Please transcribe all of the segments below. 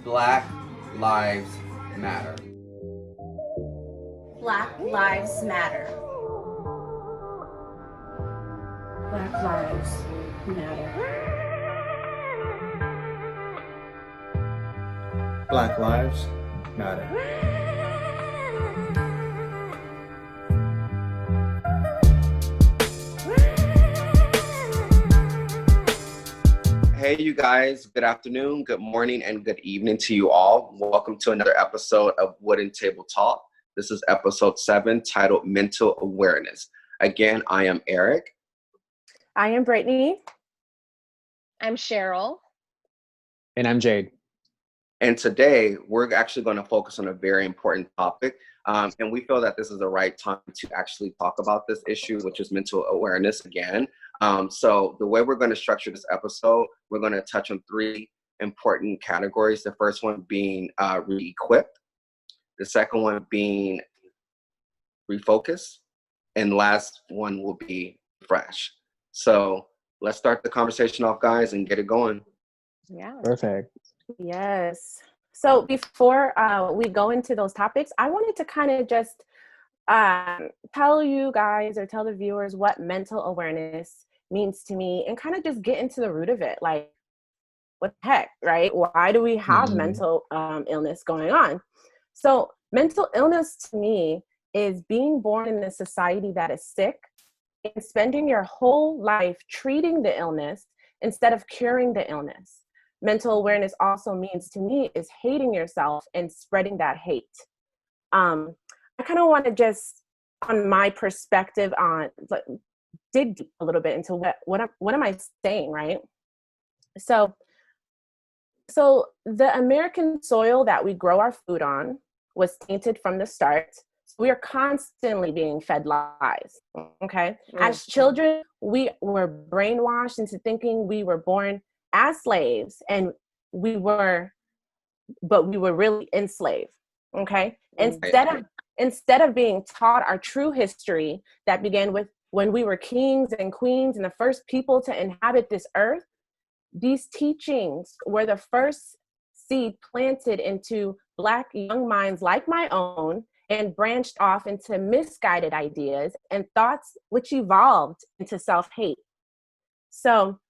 Black Lives Matter. Black Lives Matter. Black Lives Matter. Black Lives Matter. Hey, you guys, good afternoon, good morning, and good evening to you all. Welcome to another episode of Wooden Table Talk. This is episode 7, titled Mental Awareness. Again, I am Eric. I am Brittany. I'm Cheryl. And I'm Jade. And today, we're actually going to focus on a very important topic. And we feel that this is the right time to actually talk about this issue, which is mental awareness again. So the way we're going to structure this episode, we're going to touch on 3 important categories. The first one being Reequip. The second one being Refocus. And the last one will be Fresh. So let's start the conversation off, guys, and get it going. Yeah. Perfect. Yes. So before we go into those topics, I wanted to kind of just tell you guys or tell the viewers what mental awareness means to me and kind of just get into the root of it. Like, what the heck, right? Why do we have mental illness going on? So mental illness to me is being born in a society that is sick and spending your whole life treating the illness instead of curing the illness. Mental awareness also means to me is hating yourself and spreading that hate. I kind of want to just, on my perspective, on dig deep a little bit into what am I saying, right? So the American soil that we grow our food on was tainted from the start. We are constantly being fed lies, okay? As children, we were brainwashed into thinking we were born as slaves and we were really enslaved, okay? Instead of being taught our true history that began with when we were kings and queens and the first people to inhabit this earth, these teachings were the first seed planted into Black young minds like my own and branched off into misguided ideas and thoughts which evolved into self-hate. So,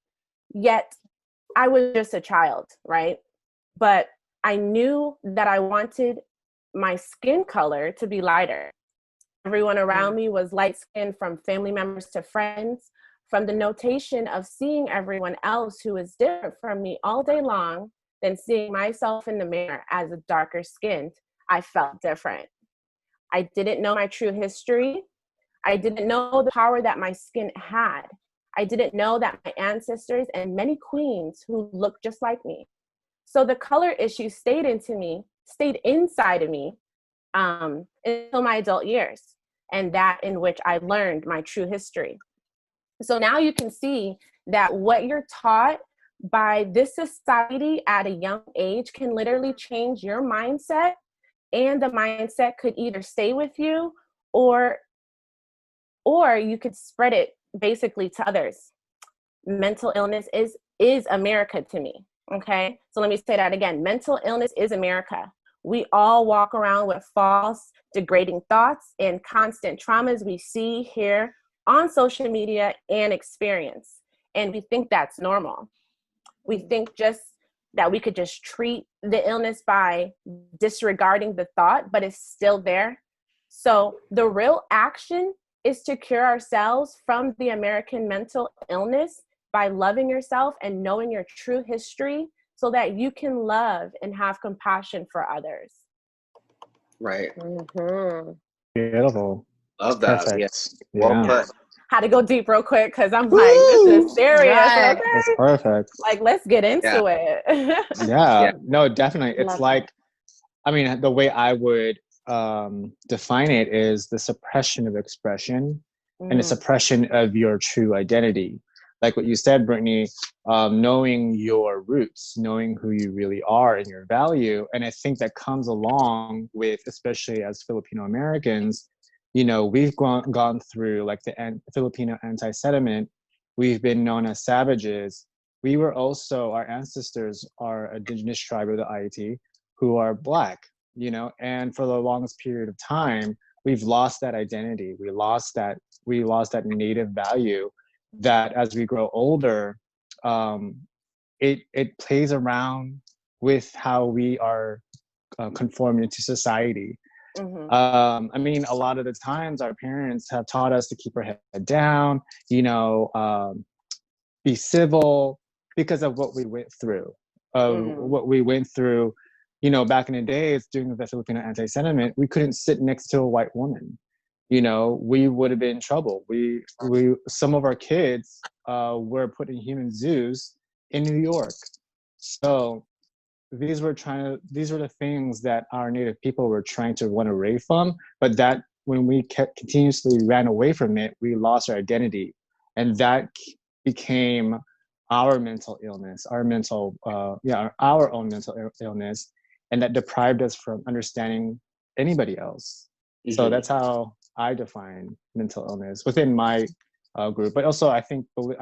yet I was just a child, right? But I knew that I wanted my skin color to be lighter. Everyone around me was light-skinned, from family members to friends. From the notation of seeing everyone else who is different from me all day long, than seeing myself in the mirror as a darker skinned, I felt different. I didn't know my true history. I didn't know the power that my skin had. I didn't know that my ancestors and many queens who looked just like me. So the color issue stayed inside of me until my adult years, and that in which I learned my true history. So now you can see that what you're taught by this society at a young age can literally change your mindset, and the mindset could either stay with you or you could spread it basically to others. Mental illness is America to me, okay? So let me say that again. Mental illness is America. We all walk around with false, degrading thoughts and constant traumas we see, hear on social media and experience. And we think that's normal. We think just that we could just treat the illness by disregarding the thought, but it's still there. So the real action is to cure ourselves from the American mental illness by loving yourself and knowing your true history so that you can love and have compassion for others. Right. Beautiful. Love that. Perfect. Yes. Yeah. Well put. Had to go deep real quick because I'm like, this is serious. Right. Okay? That's perfect. Like, let's get into it. Yeah. Yeah. No, definitely. It's Love like, I mean, the way I would define it is the suppression of expression and the suppression of your true identity. Like what you said, Brittany, knowing your roots, knowing who you really are and your value. And I think that comes along with, especially as Filipino Americans, you know, we've gone through like the Filipino anti-sentiment. We've been known as savages. we were also, our ancestors are indigenous tribe of the Ayiti who are Black, you know, and for the longest period of time, we've lost that identity. We lost that native value that as we grow older, it plays around with how we are conforming to society. I mean, a lot of the times our parents have taught us to keep our head down, you know, be civil because of what we went through. You know, back in the days during the Filipino anti-sentiment, we couldn't sit next to a white woman. You know, we would have been in trouble. Some of our kids were put in human zoos in New York. So these were the things that our native people were trying to run away from, but that when we continuously ran away from it, we lost our identity, and that became our mental illness, our own mental illness, and that deprived us from understanding anybody else. So that's how I define mental illness within my group, but also I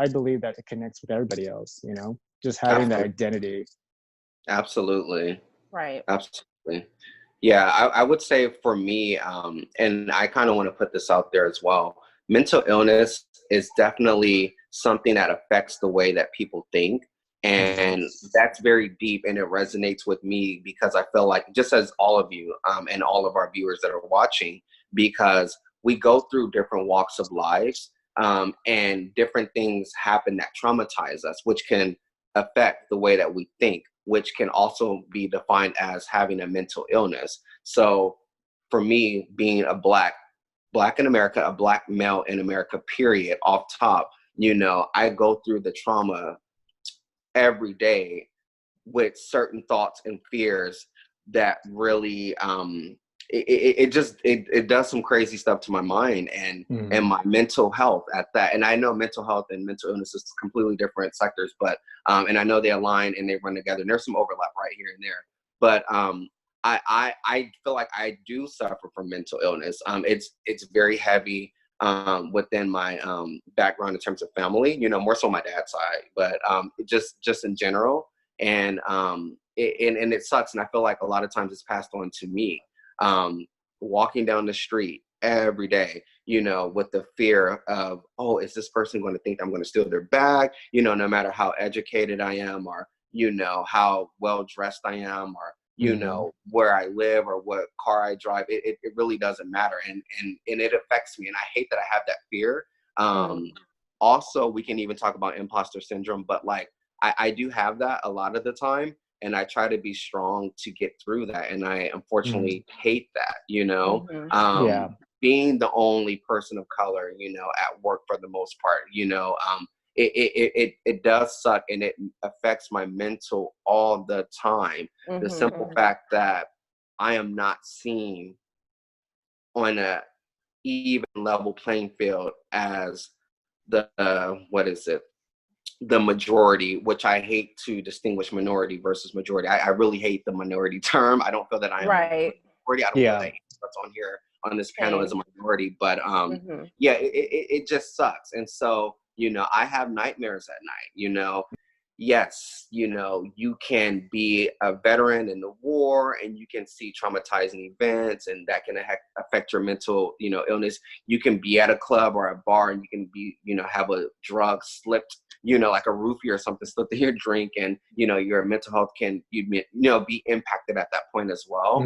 believe that it connects with everybody else, you know, just having that identity. Absolutely. Right. Absolutely. Yeah, I would say for me, and I kind of want to put this out there as well, mental illness is definitely something that affects the way that people think. And that's very deep, and it resonates with me because I feel like, just as all of you and all of our viewers that are watching, because we go through different walks of lives, and different things happen that traumatize us, which can affect the way that we think, which can also be defined as having a mental illness. So for me, being a black in America, a Black male in America, period, off top, you know, I go through the trauma every day with certain thoughts and fears that really it does some crazy stuff to my mind and my mental health at that. And I know mental health and mental illness is completely different sectors, but and I know they align and they run together, and there's some overlap right here and there, but I feel like I do suffer from mental illness. It's very heavy within my background in terms of family, you know, more so my dad's side, but just in general. And it sucks. And I feel like a lot of times it's passed on to me, walking down the street every day, you know, with the fear of, oh, is this person going to think I'm going to steal their bag? You know, no matter how educated I am, or, you know, how well dressed I am, or, you know, where I live or what car I drive, it really doesn't matter. And it affects me. And I hate that I have that fear. Also, we can even talk about imposter syndrome, but like, I do have that a lot of the time, and I try to be strong to get through that. And I unfortunately hate that, you know, being the only person of color, you know, at work for the most part, you know, it does suck, and it affects my mental all the time. The simple fact that I am not seen on a even level playing field as the the majority, which I hate to distinguish minority versus majority. I really hate the minority term. I don't feel that I am a minority. I don't feel that what's on here on this panel is a minority, but yeah, it just sucks. And so, you know, I have nightmares at night, you know. Yes, you know, you can be a veteran in the war and you can see traumatizing events, and that can affect your mental, you know, illness. You can be at a club or a bar and you can be, you know, have a drug slipped, you know, like a roofie or something slipped in your drink, and, you know, your mental health can, you know, be impacted at that point as well.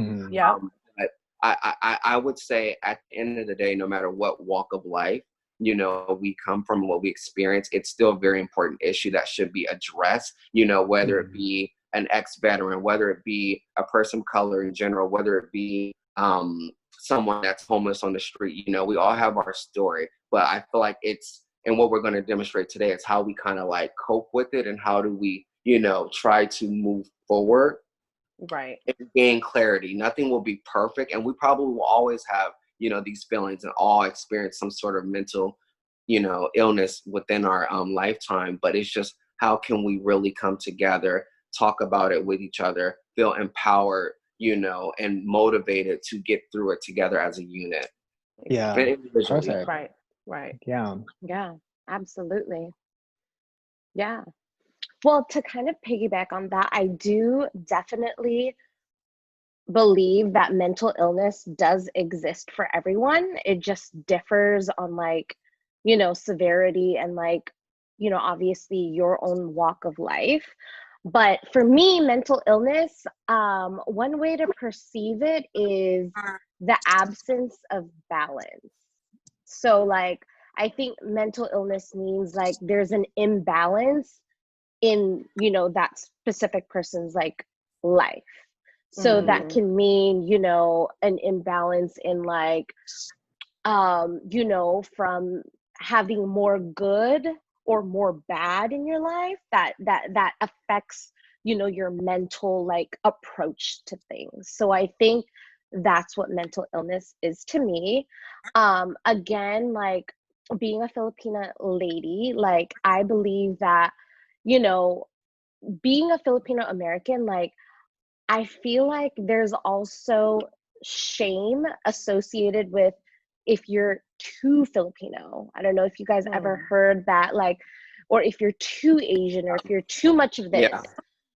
But I would say at the end of the day, no matter what walk of life, you know, we come from, what we experience, it's still a very important issue that should be addressed, you know, whether it be an ex-veteran, whether it be a person of color in general, whether it be someone that's homeless on the street. You know, we all have our story, but I feel like and what we're going to demonstrate today is how we kind of like cope with it, and how do we, you know, try to move forward and gain clarity. Nothing will be perfect, and we probably will always have, you know, these feelings, and all experience some sort of mental, you know, illness within our lifetime. But it's just, how can we really come together, talk about it with each other, feel empowered, you know, and motivated to get through it together as a unit. Perfect. Right. Yeah, absolutely. Yeah. Well, to kind of piggyback on that, I do definitely believe that mental illness does exist for everyone. It just differs on like, severity and like, obviously your own walk of life. But for me, mental illness, one way to perceive it is the absence of balance. So like, I think mental illness means like there's an imbalance in, that specific person's like life. So that can mean, an imbalance in like, from having more good or more bad in your life that affects, your mental like approach to things. So I think that's what mental illness is to me. Again, like being a Filipina lady, like I believe that, being a Filipino American, like I feel like there's also shame associated with if you're too Filipino. I don't know if you guys ever heard that, like, or if you're too Asian or if you're too much of this. Yeah.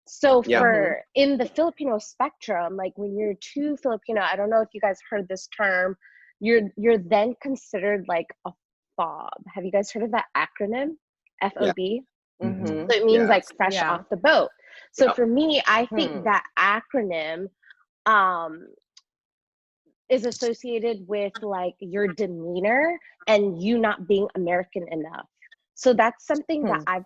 So Yeah. for in the Filipino spectrum, like when you're too Filipino, I don't know if you guys heard this term, you're then considered like a fob. Have you guys heard of that acronym? FOB? Mm-hmm. So it means like fresh Yeah. off the boat. So Yep. for me, I think that acronym is associated with like your demeanor and you not being American enough. So that's something that I've,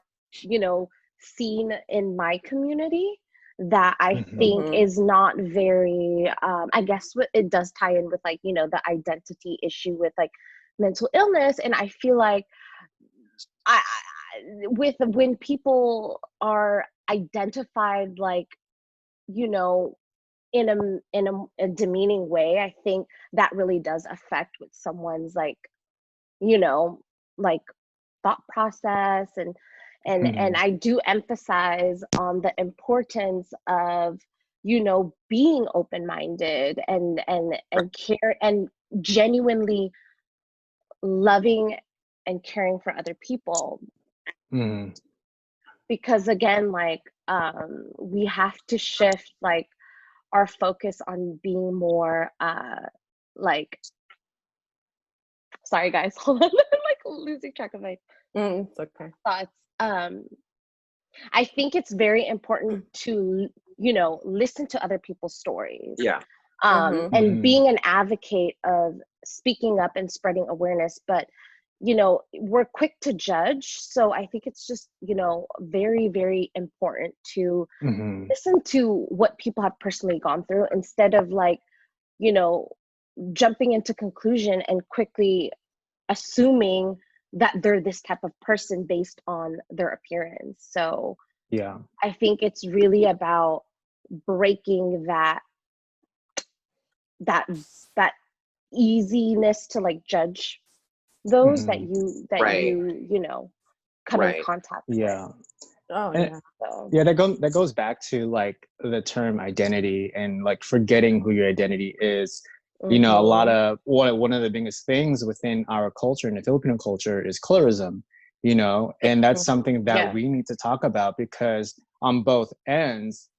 seen in my community that I think is not very, I guess it does tie in with like, the identity issue with like mental illness. And I feel like when people are identified like, in a demeaning way, I think that really does affect with someone's like, like thought process and I do emphasize on the importance of, being open-minded and care and genuinely loving and caring for other people. Because again, like we have to shift like our focus on being more like, sorry guys, hold on, I'm like losing track of my It's okay. thoughts. I think it's very important to, listen to other people's stories. Yeah. And being an advocate of speaking up and spreading awareness, but we're quick to judge. So I think it's just, very, very important to listen to what people have personally gone through instead of like, jumping into conclusion and quickly assuming that they're this type of person based on their appearance. So yeah, I think it's really about breaking that easiness to like judge those that you come in contact with. That goes back to like the term identity and like forgetting who your identity is. A lot of one of the biggest things within our culture, in the Filipino culture, is colorism, and that's something that we need to talk about, because on both ends,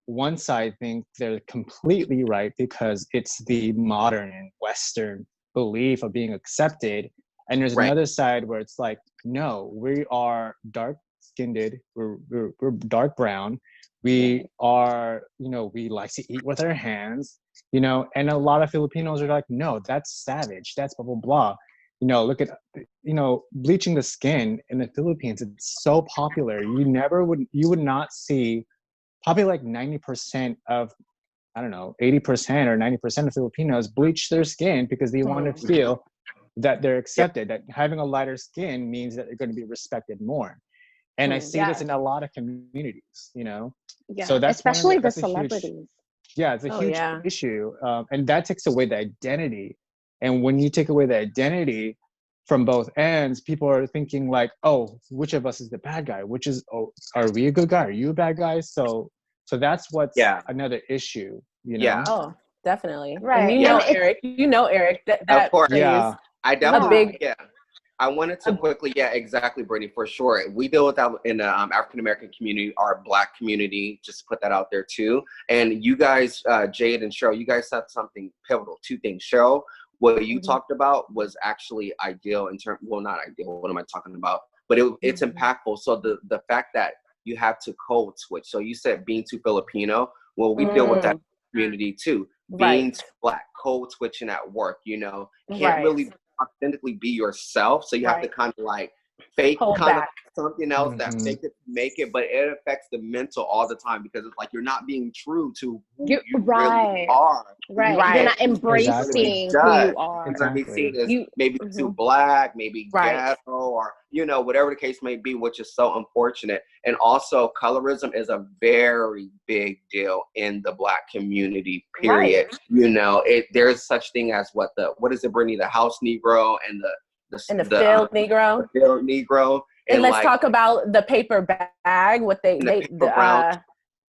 one side think they're completely right because it's the modern and Western belief of being accepted. And there's another side where it's like, no, we are dark skinned, we're dark brown. We are, we like to eat with our hands, and a lot of Filipinos are like, no, that's savage. That's blah, blah, blah. Look at, bleaching the skin in the Philippines. It's so popular. You would not see probably like 90% of, 80% or 90% of Filipinos bleach their skin because they want to feel that they're accepted, that having a lighter skin means that they're going to be respected more. And I see this in a lot of communities, So that's especially that's the celebrities. It's a huge issue. And that takes away the identity. And when you take away the identity from both ends, people are thinking like, oh, which of us is the bad guy? Are we a good guy? Are you a bad guy? So that's what's another issue, Yeah. Oh, definitely. Right. And Eric, that of course. plays I definitely, I wanted to quickly, yeah, exactly, Brittany, for sure. We deal with that in the African American community, our Black community, just to put that out there too. And you guys, Jade and Cheryl, you guys said something pivotal. Two things. Cheryl, what you talked about was actually ideal in terms, well, not ideal. What am I talking about? But it's impactful. So the fact that you have to code switch. So you said being too Filipino. Well, we deal with that community too. Being too Black, code switching at work. You know, can't really authentically be yourself, so you have to kind of like fake kind of something else that fake it to make it, but it affects the mental all the time because it's like you're not being true to who you really are. You're not embracing who you are. It's gonna be seen as maybe too Black, maybe ghetto, or you know, whatever the case may be, which is so unfortunate. And also colorism is a very big deal in the Black community, period. You know, there's such thing as what is it, Brittany, the house Negro and the field Negro. The field Negro. And let's talk about the paper bag, what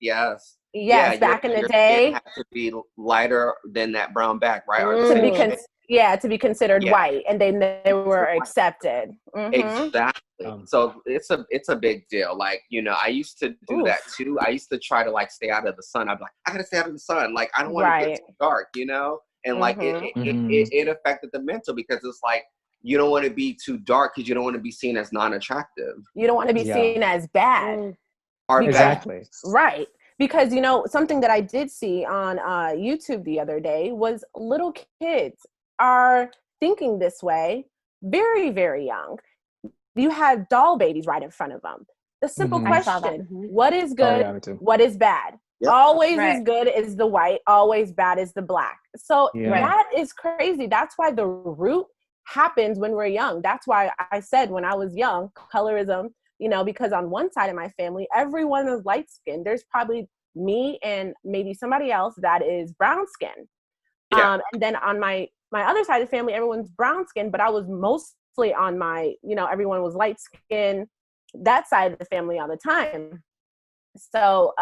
yes. Yes, back in the day, skin had to be lighter than that brown bag, right? To be considered white, and they were accepted. Exactly. So it's a big deal. Like, you know, I used to do that too. I used to try to like stay out of the sun. I'd be like, I gotta stay out of the sun. Like, I don't want to get too dark, you know. And like it affected the mental because it's like you don't want to be too dark because you don't want to be seen as non-attractive. You don't want to be seen as bad. Exactly. Right. Because, you know, something that I did see on YouTube the other day was little kids are thinking this way very, very young. You have doll babies right in front of them. The simple question, what is good, what is bad? Yep. Always as good is the white, always bad is the Black. So that is crazy. That's why the root happens when we're young. That's why I said when I was young, colorism, you know, because on one side of my family, everyone is light skinned. There's probably me and maybe somebody else that is brown skinned. And then on my other side of the family, everyone's brown skinned, but I was mostly on my, you know, everyone was light skinned, that side of the family all the time. So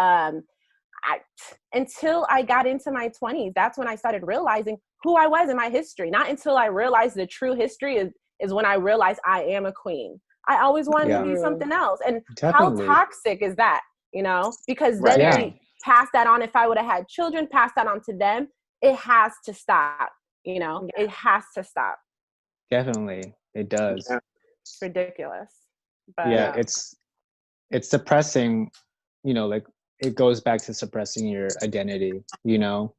until I got into my 20s, that's when I started realizing who I was in my history. Not until I realized the true history is when I realized I am a queen. I always wanted to be something else. And how toxic is that, you know? Because then we pass that on. If I would have had children, pass that on to them. It has to stop, you know? It has to stop. Definitely. It does. It's ridiculous. But, it's suppressing, you know, like it goes back to suppressing your identity, you know?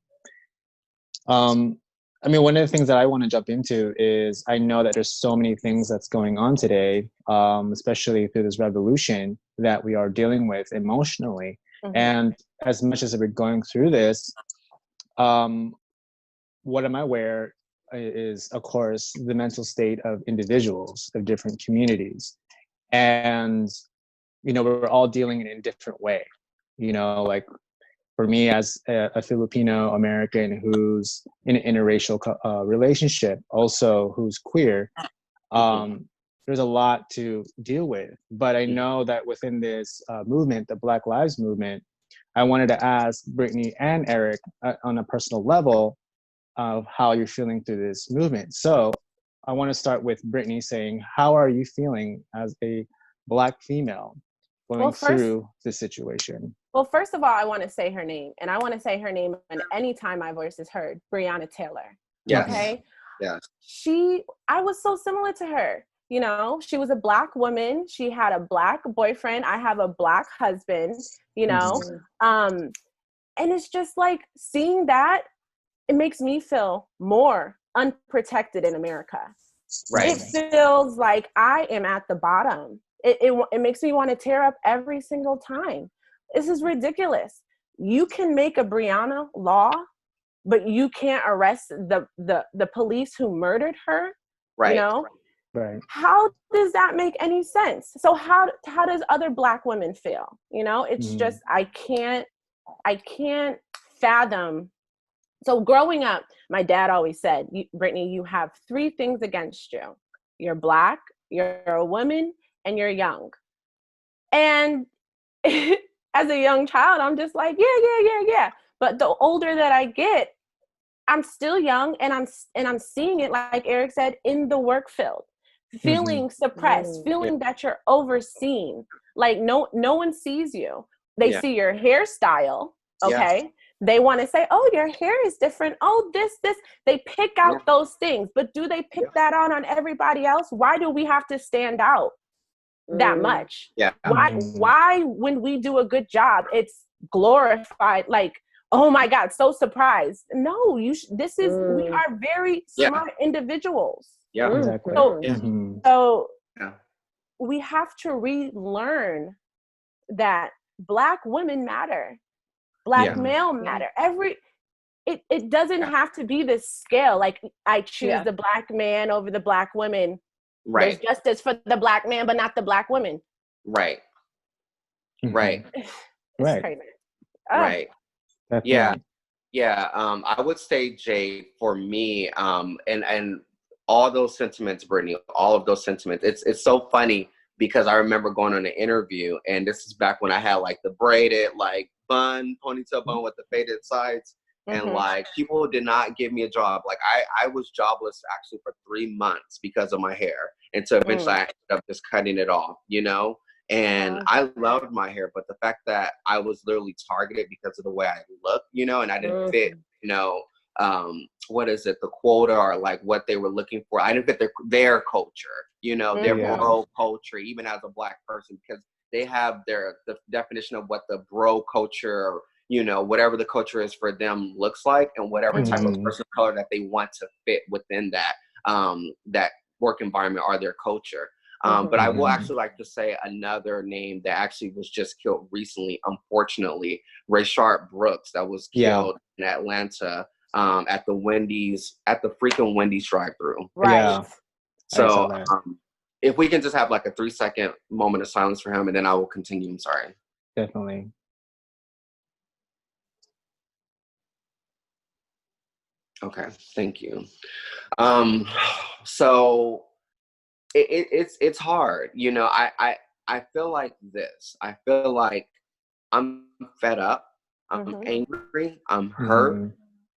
I mean, one of the things that I want to jump into is I know that there's so many things that's going on today, especially through this revolution that we are dealing with emotionally. And as much as we're going through this, what am I aware is, of course, the mental state of individuals of different communities. And, you know, we're all dealing in a different way. You know, like for me as a Filipino American who's in an interracial relationship, also who's queer, there's a lot to deal with. But I know that within this movement, the Black Lives Movement, I wanted to ask Brittany and Eric on a personal level of how you're feeling through this movement. So I want to start with Brittany saying, how are you feeling as a Black female going through this situation? Well, first of all, I want to say her name, and I want to say her name anytime my voice is heard, Breonna Taylor. Yes. Okay? Yes. I was so similar to her. You know, she was a Black woman. She had a Black boyfriend. I have a Black husband, you know. And it's just like seeing that, it makes me feel more unprotected in America. Right. It feels like I am at the bottom. It makes me want to tear up every single time. This is ridiculous. You can make a Breonna law, but you can't arrest the police who murdered her. Right. You know? Right. How does that make any sense? So how does other Black women feel? You know, it's just I can't fathom. So growing up, my dad always said, Brittany, you have 3 things against you. You're Black, you're a woman, and you're young. And as a young child, I'm just like, yeah. But the older that I get, I'm still young, and I'm seeing it, like Eric said, in the work field. feeling suppressed, feeling that you're overseen. Like no one sees you. They see your hairstyle, okay? They want to say, oh, your hair is different. Oh, this. They pick out those things, but do they pick that out on everybody else? Why do we have to stand out that much? Why when we do a good job, it's glorified, like, oh my God, so surprised. No, we are very smart individuals. Exactly. So we have to relearn that Black women matter. Black male matter. It doesn't have to be this scale. Like, I choose the Black man over the Black women. Right. There's justice for the Black man, but not the Black women. Right. Right. Right. Right. Definitely. Yeah. I would say, Jay, for me, and all those sentiments, Brittany, all of those sentiments. It's so funny because I remember going on an interview, and this is back when I had like the braided, like ponytail bun with the faded sides. And like, people did not give me a job. Like, I was jobless actually for 3 months because of my hair. And so eventually I ended up just cutting it off, you know? And I loved my hair, but the fact that I was literally targeted because of the way I looked, you know, and I didn't fit, you know, what is it, the quota, or like what they were looking for. I didn't fit their culture, you know, their bro culture, even as a Black person, because they have the definition of what the bro culture, or, you know, whatever the culture is for them looks like, and whatever type of person of color that they want to fit within that that work environment or their culture. But I will actually like to say another name that actually was just killed recently, unfortunately, Rayshard Brooks, that was killed in Atlanta at the freaking Wendy's drive-thru. Right. Yeah. So if we can just have like a 3-second moment of silence for him, and then I will continue. I'm sorry. Definitely. Okay, thank you. So it's hard, you know. I feel like this. I feel like I'm fed up. I'm angry. I'm hurt.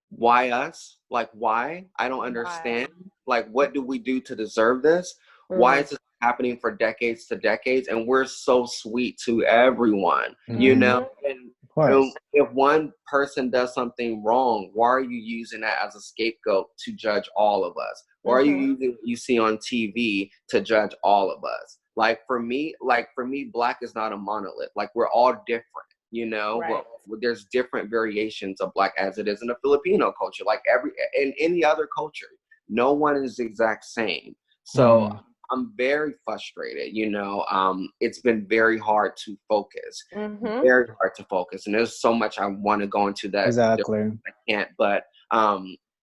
Why us? Like, why? I don't understand. Like, what do we do to deserve this? Why is this happening for decades to decades? And we're so sweet to everyone, you know? And if one person does something wrong, why are you using that as a scapegoat to judge all of us? Why are you using what you see on TV to judge all of us? Like, for me, Black is not a monolith. Like, we're all different, you know? Well, there's different variations of Black, as it is in the Filipino culture, like in any other culture. No one is the exact same. So I'm very frustrated, you know. It's been very hard to focus, very hard to focus. And there's so much I want to go into that. Exactly. I can't, but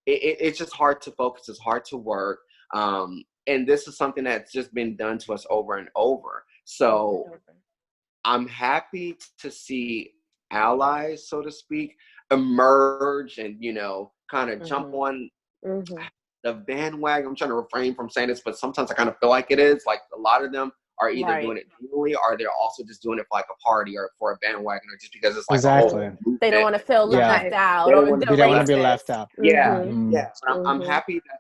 it's just hard to focus. It's hard to work. And this is something that's just been done to us over and over. So I'm happy to see allies, so to speak, emerge and, you know, kind of jump on the bandwagon. I'm trying to refrain from saying this, but sometimes I kind of feel like it is. Like, a lot of them are either doing it genuinely, or they're also just doing it for like a party or for a bandwagon, or just because it's like a whole movement. They don't want to feel left out. They don't want to be left out. But I'm happy that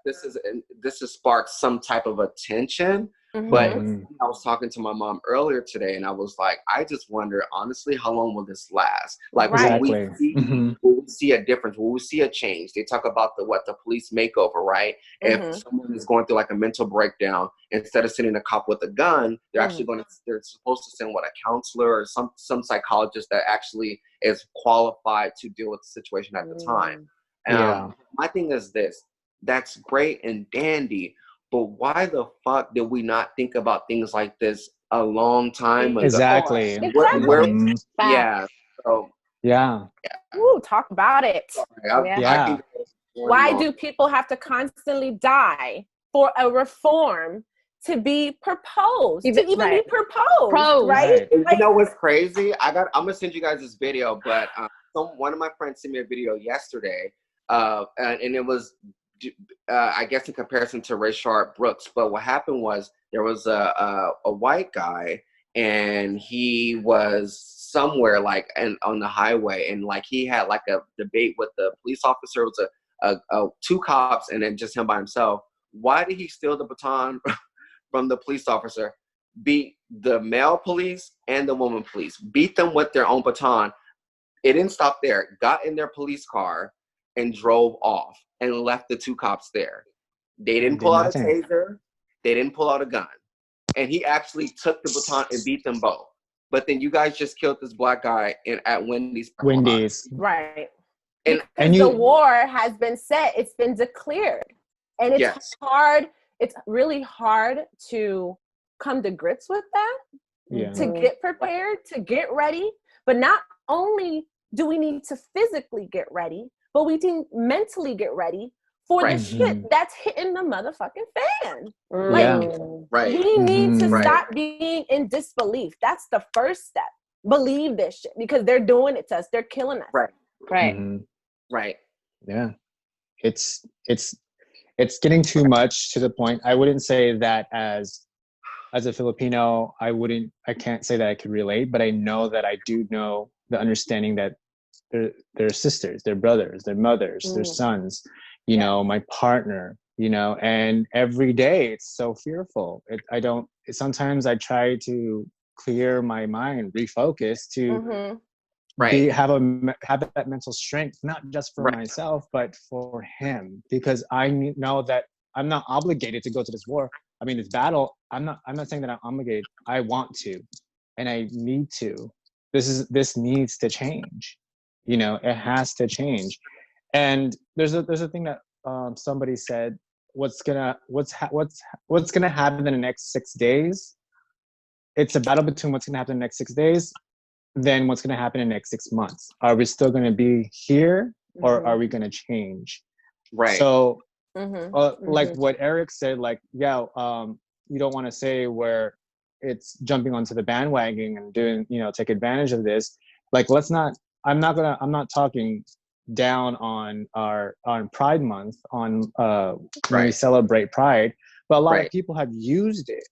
this has sparked some type of attention. But I was talking to my mom earlier today, and I was like, I just wonder, honestly, how long will this last? Like, will we see a difference? Will we see a change? They talk about the police makeover, right? If someone is going through like a mental breakdown, instead of sending a cop with a gun, they're actually they're supposed to send a counselor or some psychologist that actually is qualified to deal with the situation at the time. My thing is this: that's great and dandy. But why the fuck did we not think about things like this a long time ago? Exactly. Ooh, talk about it. Why do people have to constantly die for a reform to be proposed? To even be proposed, right? You know what's crazy? I'm gonna send you guys this video, but one of my friends sent me a video yesterday, and it was, I guess, in comparison to Rayshard Brooks. But what happened was, there was a white guy, and he was somewhere like on the highway, and like he had like a debate with the police officer. It was 2 cops and then just him by himself. Why did he steal the baton from the police officer beat the male police and the woman police, beat them with their own baton. It didn't stop there. Got in their police car and drove off and left the two cops there. They didn't pull out a taser. They didn't pull out a gun. And he actually took the baton and beat them both. But then you guys just killed this black guy at Wendy's. Right. And the war has been set. It's been declared. And it's hard. It's really hard to come to grips with that, to get prepared, to get ready. But not only do we need to physically get ready, but we need to mentally get ready for the shit that's hitting the motherfucking fan. We need to stop being in disbelief. That's the first step. Believe this shit because they're doing it to us. They're killing us. Right. Yeah. It's getting too much to the point. I wouldn't say that as a Filipino, I can't say that I could relate, but I know that I do know the understanding that they're sisters, they're brothers, they're mothers, their sons, you know, my partner, you know, and every day it's so fearful. Sometimes I try to clear my mind, refocus to have that mental strength, not just for myself, but for him, because I know that I'm not obligated to go to this war. I mean, this battle, I'm not saying that I'm obligated. I want to, and I need to. This needs to change. You know, it has to change. And there's a thing that somebody said, what's gonna happen in the next 6 days? It's a battle between what's gonna happen in the next 6 days, then what's gonna happen in the next 6 months. Are we still gonna be here, or are we gonna change? Right. So, like what Eric said, like, you don't want to say where it's jumping onto the bandwagon and doing, take advantage of this. Like, I'm not talking down on Pride Month when we celebrate Pride, but a lot of people have used it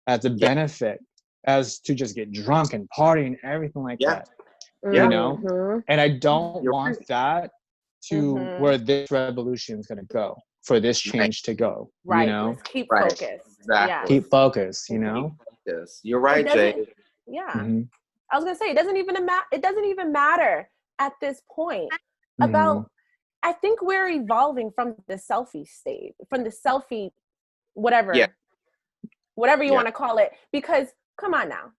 as a benefit, as to just get drunk and party and everything like that. You know, and I don't want that to where this revolution is going to go, for this change to go. You know, let's keep focus. Exactly. Keep focus. You know. Yes, you're right, Jay. I was gonna say it doesn't even matter at this point about. I think we're evolving from the selfie stage, from the selfie, whatever you want to call it. Because come on now,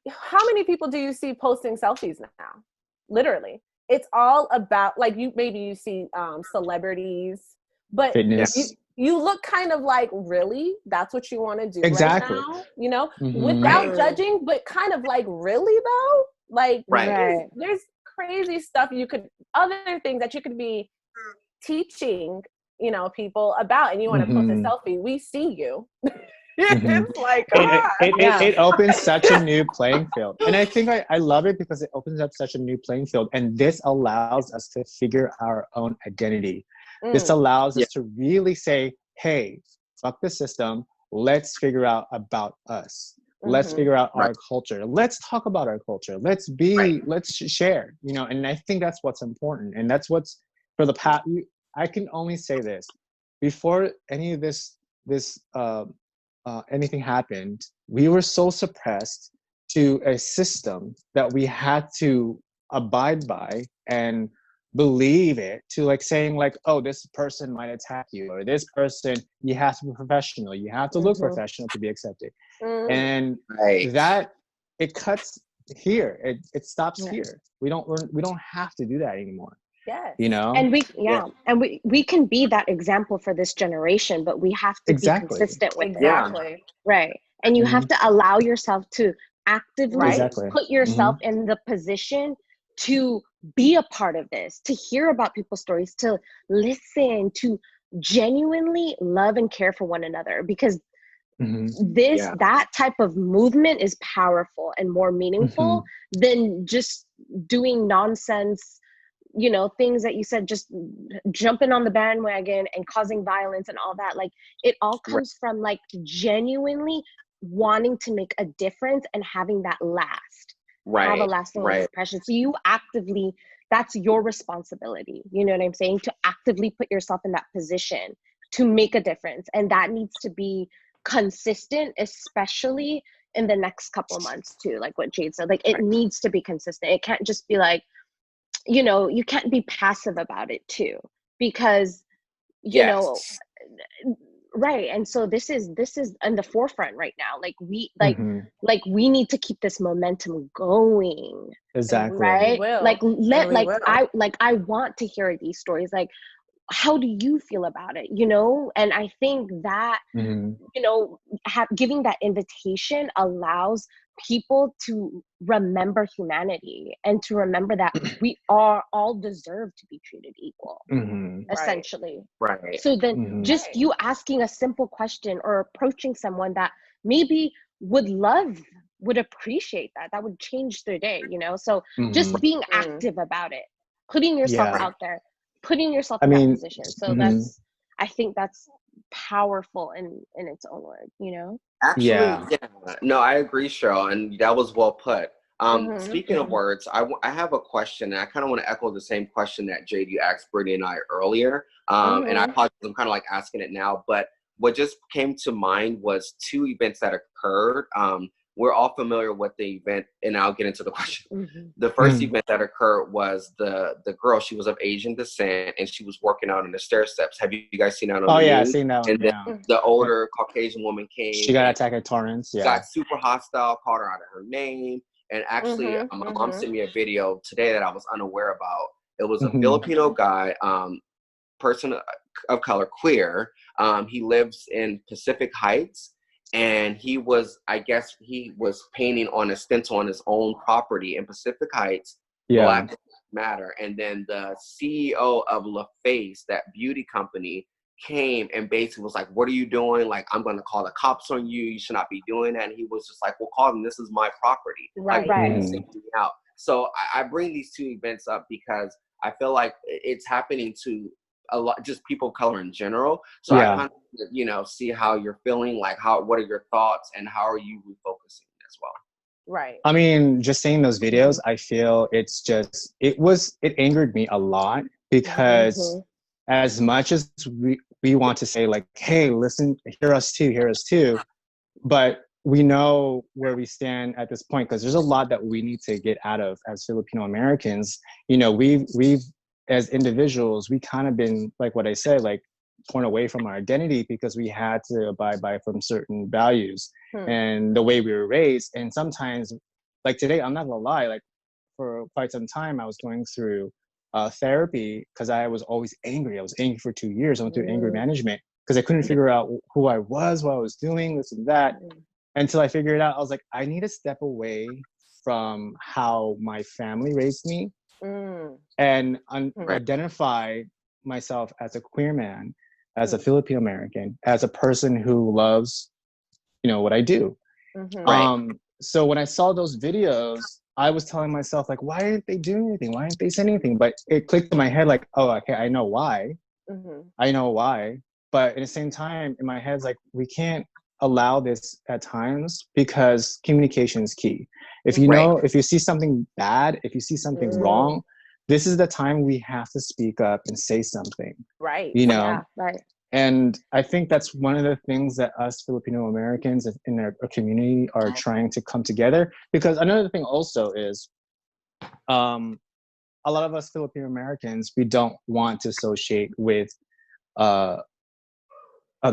how many people do you see posting selfies now? Literally, it's all about, like, you see celebrities, but fitness. You look kind of like, really? That's what you want to do right now? You know, Mm-hmm. without judging, but kind of like, really though? Like, there's crazy stuff other things that you could be teaching, people about, and you want to post a selfie. We see you. It's like, it opens such a new playing field. And I think I love it because it opens up such a new playing field. And this allows us to figure our own identity. This allows us to really say, hey, fuck the system. Let's figure out about us. Let's figure out our culture. Let's talk about our culture. Let's share, and I think that's what's important. And that's what's for the past. I can only say this: before any of this anything happened, we were so suppressed to a system that we had to abide by and believe it, to like saying like, oh, this person might attack you, or this person, you have to be professional, you have to look professional to be accepted. And that it cuts here, it stops here. We don't have to do that anymore. And we can be that example for this generation, but we have to be consistent with it. Right. And you have to allow yourself to actively put yourself in the position to be a part of this, to hear about people's stories, to listen, to genuinely love and care for one another, because that type of movement is powerful and more meaningful than just doing nonsense, things that you said, just jumping on the bandwagon and causing violence and all that. Like, it all comes from like genuinely wanting to make a difference and having that have a lasting impression. So you actively, that's your responsibility. You know what I'm saying? To actively put yourself in that position to make a difference. And that needs to be consistent, especially in the next couple months too, like what Jade said. Like it needs to be consistent. It can't just be like, you know, you can't be passive about it too, because you know, right. And so this is in the forefront right now. Like we like we need to keep this momentum going. Exactly. Right. Like I want to hear these stories. Like, how do you feel about it? You know? And I think that, you know, giving that invitation allows people to remember humanity and to remember that we are all deserve to be treated equal, essentially. Right. So then just you asking a simple question or approaching someone that maybe would appreciate that would change their day, you know? So just being active about it, putting yourself out there, putting yourself in that position. So that's, I think that's powerful in its own word, you know? Actually, yeah. No, I agree, Cheryl, and that was well put. Speaking of words, I have a question, and I kind of want to echo the same question that Jade, you asked Brittany and I earlier. And I apologize, I'm kind of like asking it now, but what just came to mind was two events that occurred. We're all familiar with the event, and I'll get into the question. The first event that occurred was the girl. She was of Asian descent, and she was working out in the stair steps. Have you guys seen that on the news? I've seen that one. And then the older Caucasian woman came. She got attacked at Torrance. Got super hostile, called her out of her name. And actually, my mom sent me a video today that I was unaware about. It was a Filipino guy, person of color, queer. He lives in Pacific Heights. And he was, I guess he was painting on a stencil on his own property in Pacific Heights, Black Lives Matter. And then the CEO of LaFace, that beauty company, came and basically was like, what are you doing? Like, I'm going to call the cops on you. You should not be doing that. And he was just like, well, call them. This is my property. Right. Out. So I bring these two events up because I feel like it's happening to a lot, just people of color in general. So I kind of, you know, see how you're feeling, like what are your thoughts and how are you refocusing as well? Right. I mean, just seeing those videos, I feel it angered me a lot because as much as we want to say like, hey, listen, hear us too, but we know where we stand at this point because there's a lot that we need to get out of as Filipino Americans. You know, we've as individuals, we kind of been, like what I said, like torn away from our identity because we had to abide by from certain values and the way we were raised. And sometimes, like today, I'm not gonna lie, like for quite some time, I was going through therapy because I was always angry. I was angry for 2 years. I went through anger management because I couldn't figure out who I was, what I was doing, this and that. Until I figured it out, I was like, I need to step away from how my family raised me and identify myself as a queer man, as a Filipino American, as a person who loves, you know, what I do. So when I saw those videos, I was telling myself like, why aren't they doing anything? Why aren't they saying anything? But it clicked in my head like, oh, okay, I know why. I know why. But at the same time, in my head, it's like, we can't allow this at times because communication is key. If you know, if you see something bad, if you see something wrong, this is the time we have to speak up and say something. Right. You know? Yeah, right. And I think that's one of the things that us Filipino Americans in our community are trying to come together. Because another thing also is, a lot of us Filipino Americans, we don't want to associate with other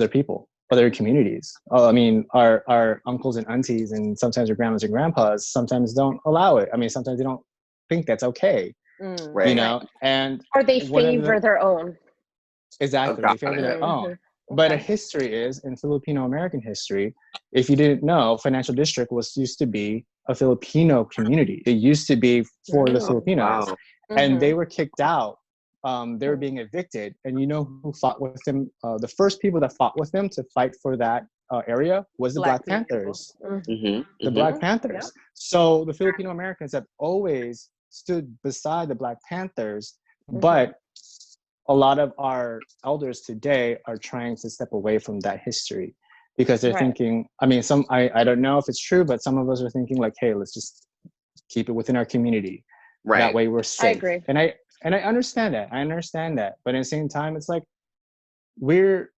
people, other communities. I mean, our uncles and aunties and sometimes our grandmas and grandpas sometimes don't allow it. I mean, sometimes they don't think that's okay, you know? And or they favor their own. Exactly, they favor their own. But a history is, in Filipino American history, if you didn't know, Financial District used to be a Filipino community. It used to be for the Filipinos. And they were kicked out. They were being evicted. And you know who fought with them? The first people that fought with them to fight for that area was the Black Panthers. The Black Panthers. So the Filipino Americans have always stood beside the Black Panthers, but a lot of our elders today are trying to step away from that history because they're thinking, I mean, I don't know if it's true, but some of us are thinking like, hey, let's just keep it within our community. That way we're safe. I agree. And I understand that. But at the same time, it's like, we're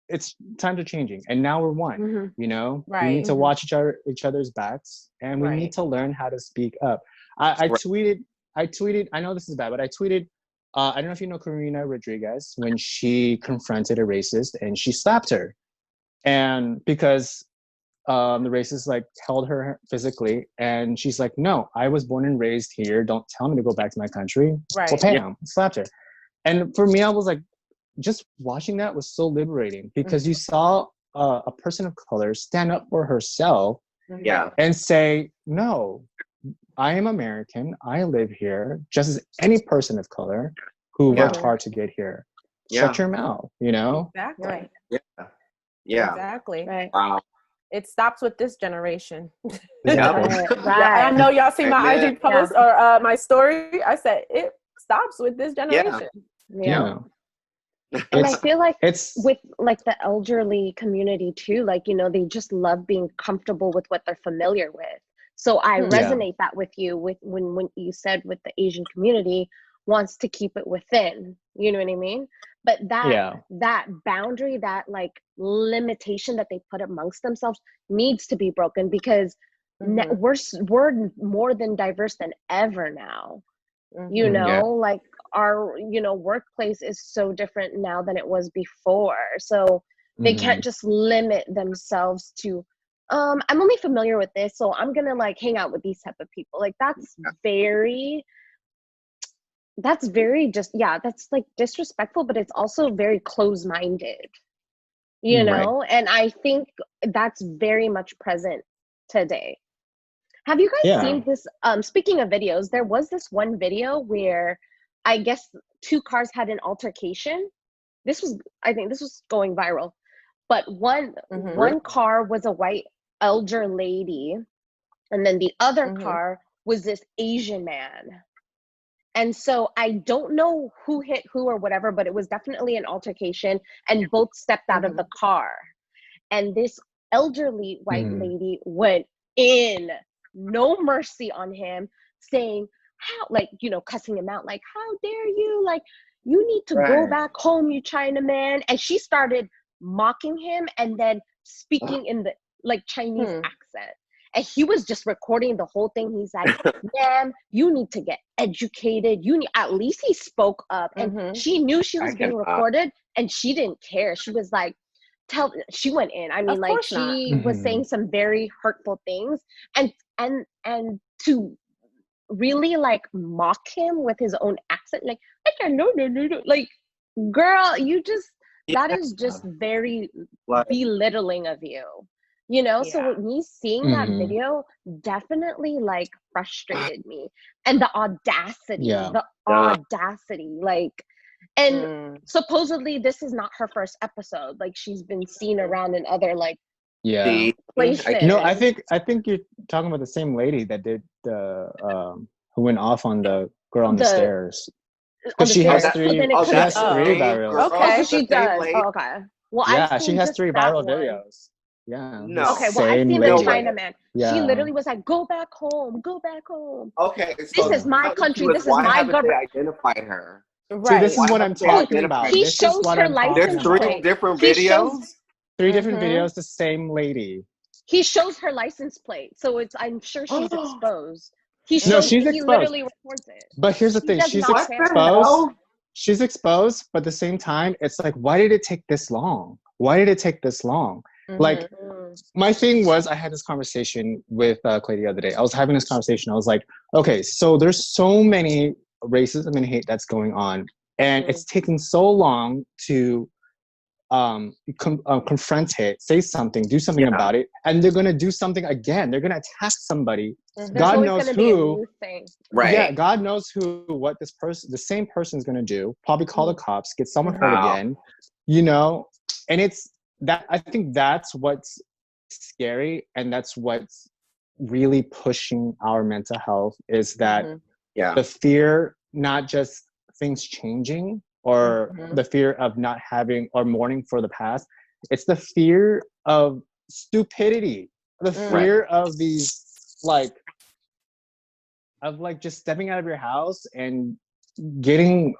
it's times are changing, and now we're one. You know, we need Right. to watch each other's backs, and we need to learn how to speak up. I tweeted. I know this is bad, but I tweeted. I don't know if you know Karina Rodriguez, when she confronted a racist and she slapped her, and because the racist like held her physically, and she's like, "No, I was born and raised here. Don't tell me to go back to my country." Right. Well, bam, slapped her. And for me, I was like, just watching that was so liberating, because you saw a person of color stand up for herself and say, no, I am American. I live here just as any person of color who worked hard to get here. Shut your mouth, you know? Exactly. Right. Yeah. Exactly. Right. Wow. It stops with this generation. Yeah. I know y'all see my IG post or my story. I said it stops with this generation. Yeah. And I feel like it's with like the elderly community too, like, you know, they just love being comfortable with what they're familiar with. So I resonate that with you with when you said with the Asian community wants to keep it within, you know what I mean? But that boundary, that like limitation that they put amongst themselves needs to be broken, because we're more than diverse than ever now. You know, like our, you know, workplace is so different now than it was before. So they can't just limit themselves to, I'm only familiar with this, so I'm gonna like hang out with these type of people. Like that's very just, that's like disrespectful, but it's also very close-minded, you know? And I think that's very much present today. Have you guys seen this? Speaking of videos, there was this one video where I guess two cars had an altercation. I think this was going viral, but one car was a white elder lady, and then the other car was this Asian man. And so I don't know who hit who or whatever, but it was definitely an altercation, and both stepped out of the car. And this elderly white lady went in, no mercy on him, saying, how, like, you know, cussing him out, like, how dare you, like, you need to go back home, you Chinaman. And she started mocking him and then speaking in the like Chinese accent. And he was just recording the whole thing. He's like, ma'am, you need to get educated. You need, at least he spoke up. And she knew she was being recorded, and she didn't care. She was like, she went in. I mean, like, she was saying some very hurtful things, and to really like mock him with his own accent, like, no, like, girl, you just, that is just very belittling of you, you know? So me seeing that video definitely like frustrated me, and the audacity, like, and supposedly this is not her first episode. Like, she's been seen around in other like places. No, I think you're talking about the same lady that did the who went off on the girl on the stairs. Because she has three viral. Okay, so she does. Oh, okay. Well, yeah, she has 3 viral videos. Yeah. No. Okay, well, I've seen the Chinaman. Yeah. She literally was like, go back home, go back home. Okay. So this is my country, this is my government. Identify her. Right. See, this is what I'm talking about. He shows her license plate. There's 3 different videos? 3 different videos, the same lady. He shows her license plate, so it's, I'm sure she's exposed. She's exposed. He literally reports it. But here's the thing, she's exposed. She's exposed, but at the same time, it's like, why did it take this long? Why did it take this long? Like, my thing was, I had this conversation with Clay the other day. I was having this conversation. I was like, okay, so there's so many racism and hate that's going on, and it's taking so long to confront it, say something, do something about it, and they're going to do something again. They're going to attack somebody. God knows who. Yeah, God knows who, what this person, the same person is going to do. Probably call the cops, get someone hurt again, you know? And it's that, I think that's what's scary, and that's what's really pushing our mental health, is that the fear, not just things changing, or the fear of not having or mourning for the past. It's the fear of stupidity, the fear of these, like, just stepping out of your house and getting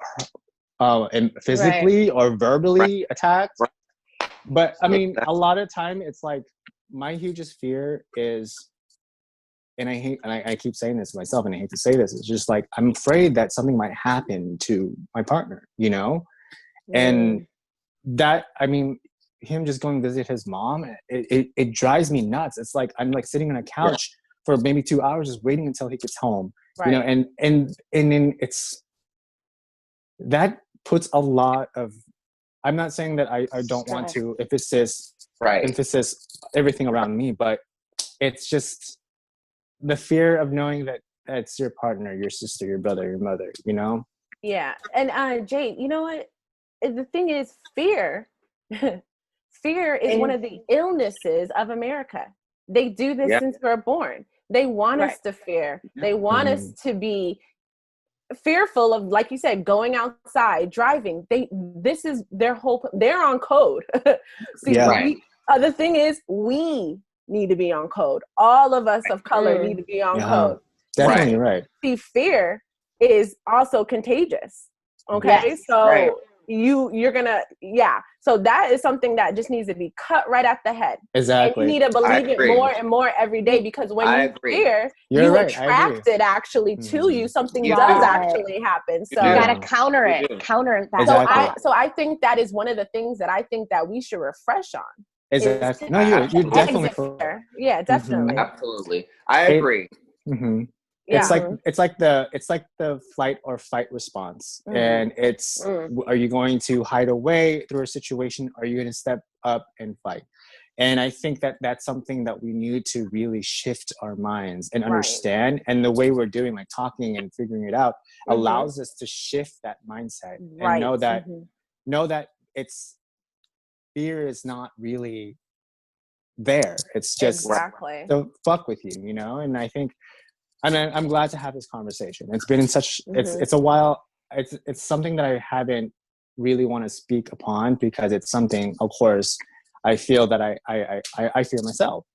physically or verbally attacked. But I mean, a lot of time it's like my hugest fear is, and I keep saying this to myself, and I hate to say this, it's just like, I'm afraid that something might happen to my partner, you know? And that, I mean, him just going to visit his mom, it drives me nuts. It's like, I'm like sitting on a couch for maybe 2 hours, just waiting until he gets home, you know? And then it's, that puts a lot of, I'm not saying that I don't want to emphasis everything around me, but it's just the fear of knowing that that's your partner, your sister, your brother, your mother, you know? Yeah. And Jade, you know what? The thing is, fear is one of the illnesses of America. They do this since we're born. They want us to fear. They want us to be fearful of, like you said, going outside, driving. This is their whole, they're on code. See, the thing is, we need to be on code. All of us of color need to be on code. Definitely right. See, fear is also contagious. Okay, so you're gonna so that is something that just needs to be cut right at the head. Exactly. And you need to believe it more and more every day, because when you fear, you attract it actually to you. Something does actually happen. So you gotta counter that. Exactly. So I think that is one of the things that I think that we should refresh on. Exactly. No, you're definitely yeah, definitely. Absolutely. I agree. It's like the flight or fight response, and it's are you going to hide away through a situation, or are you going to step up and fight? And I think that that's something that we need to really shift our minds and understand. And the way we're doing, like talking and figuring it out, allows us to shift that mindset and know that it's, fear is not really there. It's just don't fuck with you, you know? And I think, I'm glad to have this conversation. It's been in such, it's a while. It's something that I haven't really want to speak upon, because it's something, of course, I feel that I fear myself,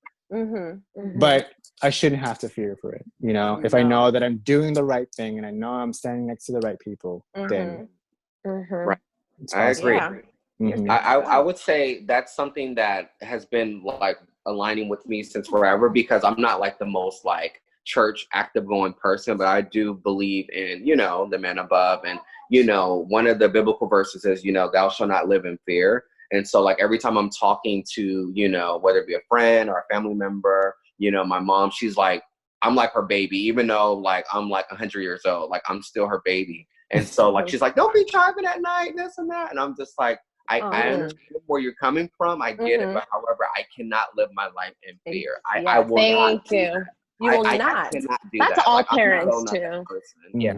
but I shouldn't have to fear for it. You know, if I know that I'm doing the right thing and I know I'm standing next to the right people, then I agree. I would say that's something that has been like aligning with me since forever, because I'm not like the most like church active going person, but I do believe in, you know, the man above. And, you know, one of the biblical verses is, you know, thou shalt not live in fear. And so like every time I'm talking to, you know, whether it be a friend or a family member, you know, my mom, she's like, I'm like her baby, even though like I'm like 100 years old, like I'm still her baby. And so like she's like, don't be driving at night, this and that. And I'm just like, I understand where you're coming from. I get it, but however, I cannot live my life in fear. I will not. Thank you. You will not. I cannot do That's that. all like, parents too.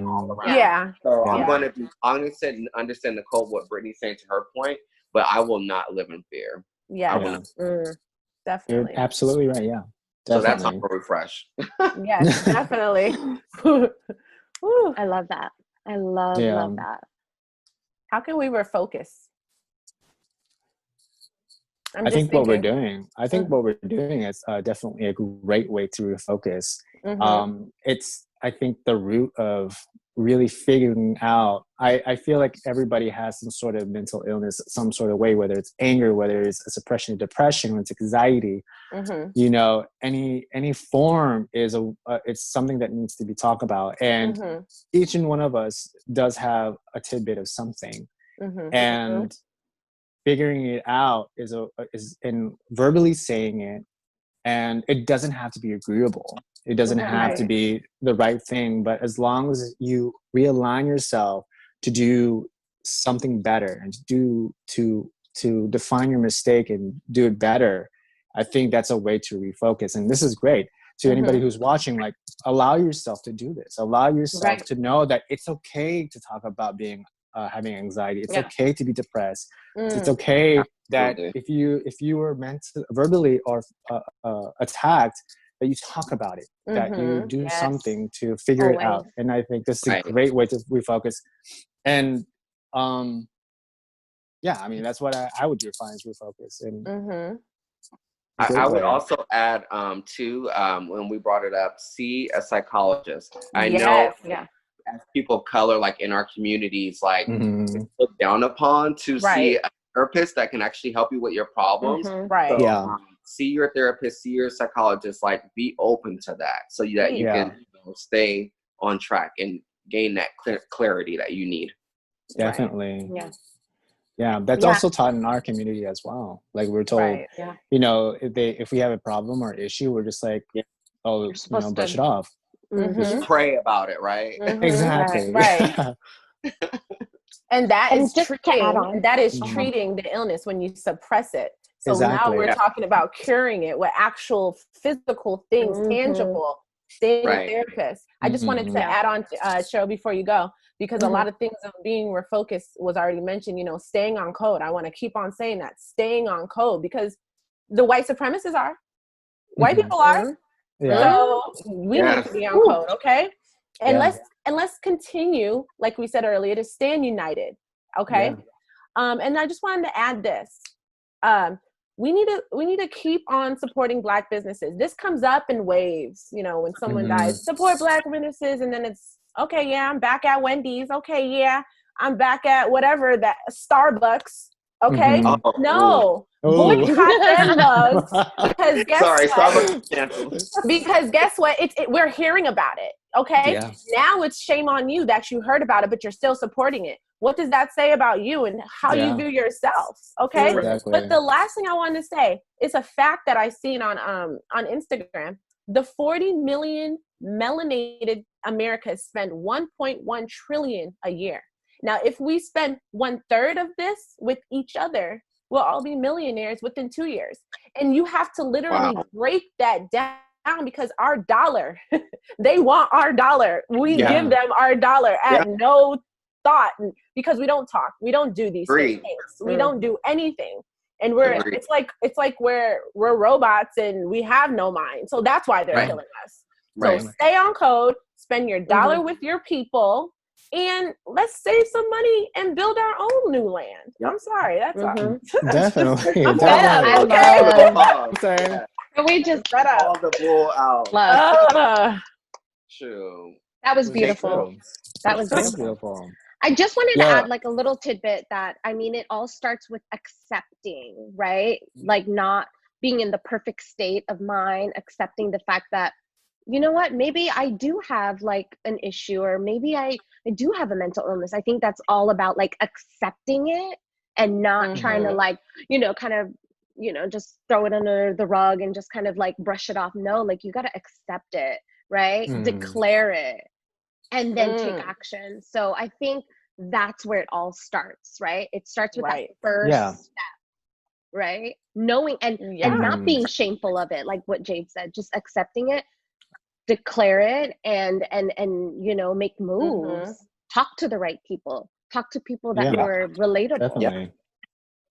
All around. Yeah. So I'm going to understand Nicole, what Brittany's saying to her point, but I will not live in fear. Yeah. Definitely. You're absolutely right. Yeah. Definitely. So that's time for refresh. Yes, definitely. I love that. I love that. How can we refocus? I think what we're doing is definitely a great way to refocus. It's, I think, the root of really figuring out, I feel like everybody has some sort of mental illness, some sort of way, whether it's anger, whether it's a suppression of depression, whether it's anxiety, you know, any form is it's something that needs to be talked about. And each and one of us does have a tidbit of something. And figuring it out is in verbally saying it, and it doesn't have to be agreeable. It doesn't have to be the right thing, but as long as you realign yourself to do something better and to define your mistake and do it better, I think that's a way to refocus. And this is great to anybody who's watching. Like, allow yourself to do this. Allow yourself to know that it's okay to talk about being having anxiety. It's okay to be depressed. It's okay that if you were meant to verbally or attacked, that you talk about it, that you do something to figure it out. And I think this is a great way to refocus. And I mean, that's what I would define as refocus. And I would also add too, when we brought it up, see a psychologist. I know as people of color, like in our communities, like it's looked down upon to see a therapist that can actually help you with your problems. Right. So, Yeah. see your therapist, see your psychologist, like be open to that so that you Yeah. can stay on track and gain that clarity that you need. Definitely. Yeah. Yeah, that's Yeah. also taught in our community as well. Like we're told, Right. Yeah. you know, if we have a problem or issue, we're just like, oh, You're you know, supposed brush to- it off. Just pray about it, right? Exactly. Right. And that And is just to add on, treating the illness when you suppress it. So now Exactly. we're talking about curing it with actual physical things, tangible, seeing a therapist. I just wanted to add on, Cheryl, before you go, because a lot of things of being refocused was already mentioned, you know, staying on code. I want to keep on saying that, staying on code, because the white supremacists are. White people are. Yeah. So we need to be on code, okay? And let's continue, like we said earlier, to stand united, okay? And I just wanted to add this. We need to keep on supporting Black businesses. This comes up in waves, you know, when someone dies, support Black businesses, and then it's okay, yeah, I'm back at Wendy's. Okay, yeah, I'm back at whatever, that Starbucks. Okay, no, boycott them mugs, because guess Sorry, what? Starbucks canceled. Because guess what? We're hearing about it. Okay, Yeah. now it's shame on you that you heard about it, but you're still supporting it. What does that say about you and how you view yourself? Okay, but the last thing I want to say is a fact that I seen on Instagram. The 40 million melanated Americans spend 1.1 trillion a year. Now, if we spend 1/3 of this with each other, we'll all be millionaires within 2 years. And you have to literally break that down, because our dollar, they want our dollar. We give them our dollar at no thought, because we don't talk. We don't do these things. We don't do anything. And it's like we're robots and we have no mind. So that's why they're killing us. So stay on code, spend your dollar with your people, and let's save some money and build our own new land. I'm sorry, that's all. Definitely. I'm fed up, Okay. Can we just fed up. All the bull out. True. That was beautiful. That was beautiful. I just wanted to add like a little tidbit that, I mean, it all starts with accepting, right? Like not being in the perfect state of mind, accepting the fact that, you know what, maybe I do have like an issue, or maybe I do have a mental illness. I think that's all about like accepting it and not trying to like, you know, kind of, you know, just throw it under the rug and just kind of like brush it off. No, like you got to accept it, right? Declare it and then take action. So I think that's where it all starts, right? It starts with that first step, right? Knowing and not being shameful of it, like what Jade said, just accepting it, declare it, and you know, make moves. Talk to the right people. Talk to people that were relatable. Definitely.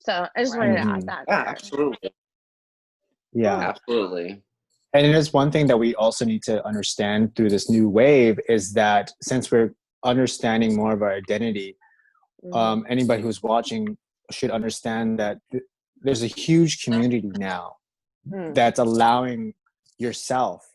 So I just wanted to add that. Yeah, absolutely. Yeah, absolutely. And it is one thing that we also need to understand through this new wave is that since we're understanding more of our identity, anybody who's watching should understand that there's a huge community now that's allowing yourself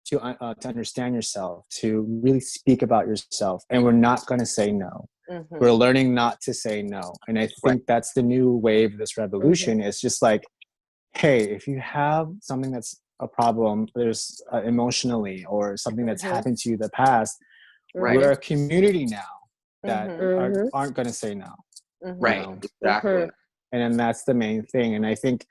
to understand yourself, to really speak about yourself. And we're not going to say no. We're learning not to say no. And I think that's the new wave of this revolution. It's just like, hey, if you have something that's a problem, there's emotionally, or something that's happened to you in the past, we're a community now that aren't going to say no. Right. Know? Exactly. And then that's the main thing. And I think,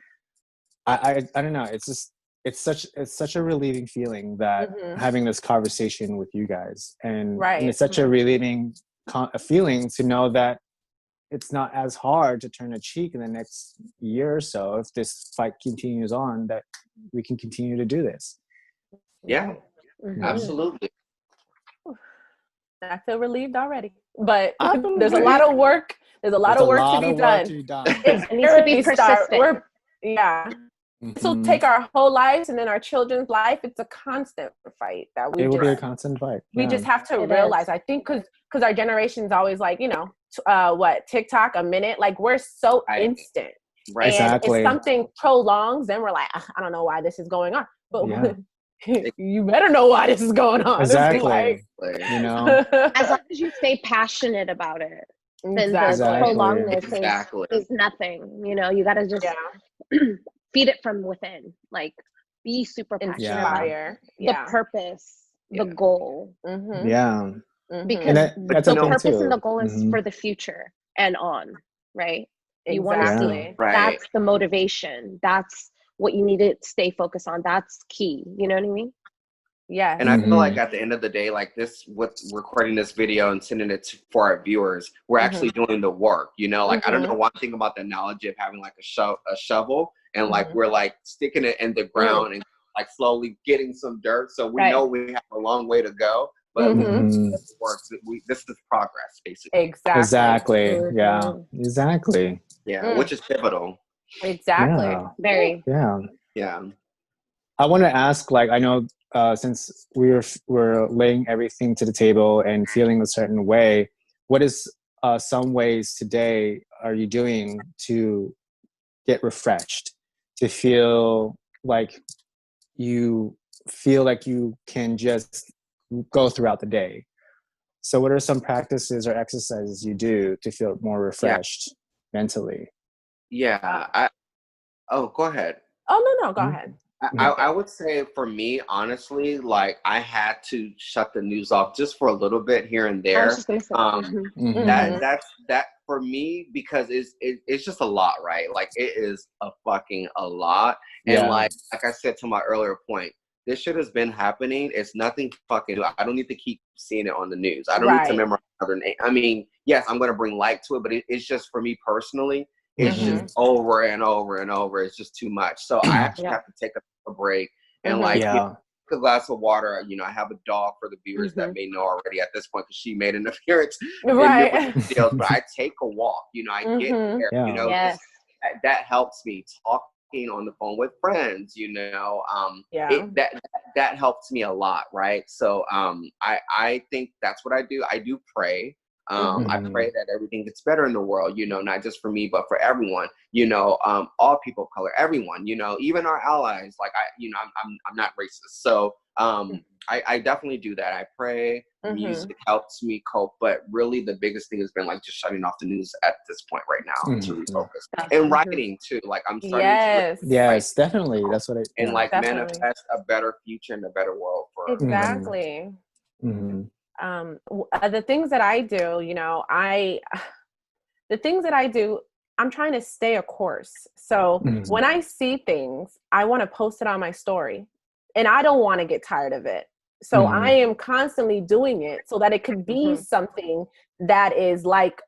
I don't know, it's such a relieving feeling that having this conversation with you guys, and it's such a relieving feeling to know that it's not as hard to turn a cheek in the next year or so if this fight continues on, that we can continue to do this. Yeah, absolutely. I feel relieved already, but there's a lot of work. There's a lot of work to be done. It needs to be persistent. This will take our whole lives, and then our children's life. It's a constant fight that we. It will be a constant fight. We just have to realize. I think because our generation's always like, you know, TikTok a minute. Like we're so instant. Right. And if something prolongs, then we're like, I don't know why this is going on. But you better know why this is going on. Exactly. Like, you know, as long as you stay passionate about it. then the Exactly. prolongedness Exactly. is nothing. You know, you got to just feed it from within. Like, be super passionate about Inspire. the purpose, the goal. Yeah. Because And that's the a thing purpose too. and the goal is for the future and on, right? You want to Exactly. see Right. that's the motivation. That's what you need to stay focused on. That's key. You know what I mean? Yes. And I feel like at the end of the day, like this, with recording this video and sending it for our viewers, we're actually doing the work, you know? Like, I don't know one thing about the analogy of having like a shovel and like we're like sticking it in the ground and like slowly getting some dirt. So we know we have a long way to go, but this works. This is progress, basically. Exactly. Yeah. Exactly. Yeah, which is pivotal. Exactly. Yeah. Very. Yeah. Yeah. I want to ask, like, I know since we're laying everything to the table and feeling a certain way, what is some ways today are you doing to get refreshed, to feel like you can just go throughout the day? So what are some practices or exercises you do to feel more refreshed mentally? Yeah. Go ahead. Oh, no, go ahead. I would say for me, honestly, like I had to shut the news off just for a little bit here and I there. was just gonna say. That's for me, because it's just a lot, right? Like it is a lot. And like I said to my earlier point, this shit has been happening. It's nothing fucking new. I don't need to keep seeing it on the news. I don't need to memorize another name. I mean, yes, I'm gonna bring light to it, but it's just, for me personally, it's just over and over and over. It's just too much. So I actually have to take a break and like get a glass of water. You know, I have a dog, for the viewers that may know already at this point, because she made an appearance in the videos. But I take a walk. You know, I get there. You know, that helps me. Talking on the phone with friends. You know, that helps me a lot, right? So I think that's what I do. I do pray. I pray that everything gets better in the world, you know, not just for me, but for everyone, you know, all people of color, everyone, you know, even our allies. Like I'm not racist. So I definitely do that. I pray. Music helps me cope, but really the biggest thing has been like just shutting off the news at this point right now to refocus. And writing too. Like I'm starting to write, definitely. That's what and like manifest a better future and a better world for exactly. The things that I do, you know, I'm trying to stay a course. So when I see things, I want to post it on my story, and I don't want to get tired of it. So I am constantly doing it so that it could be something that is like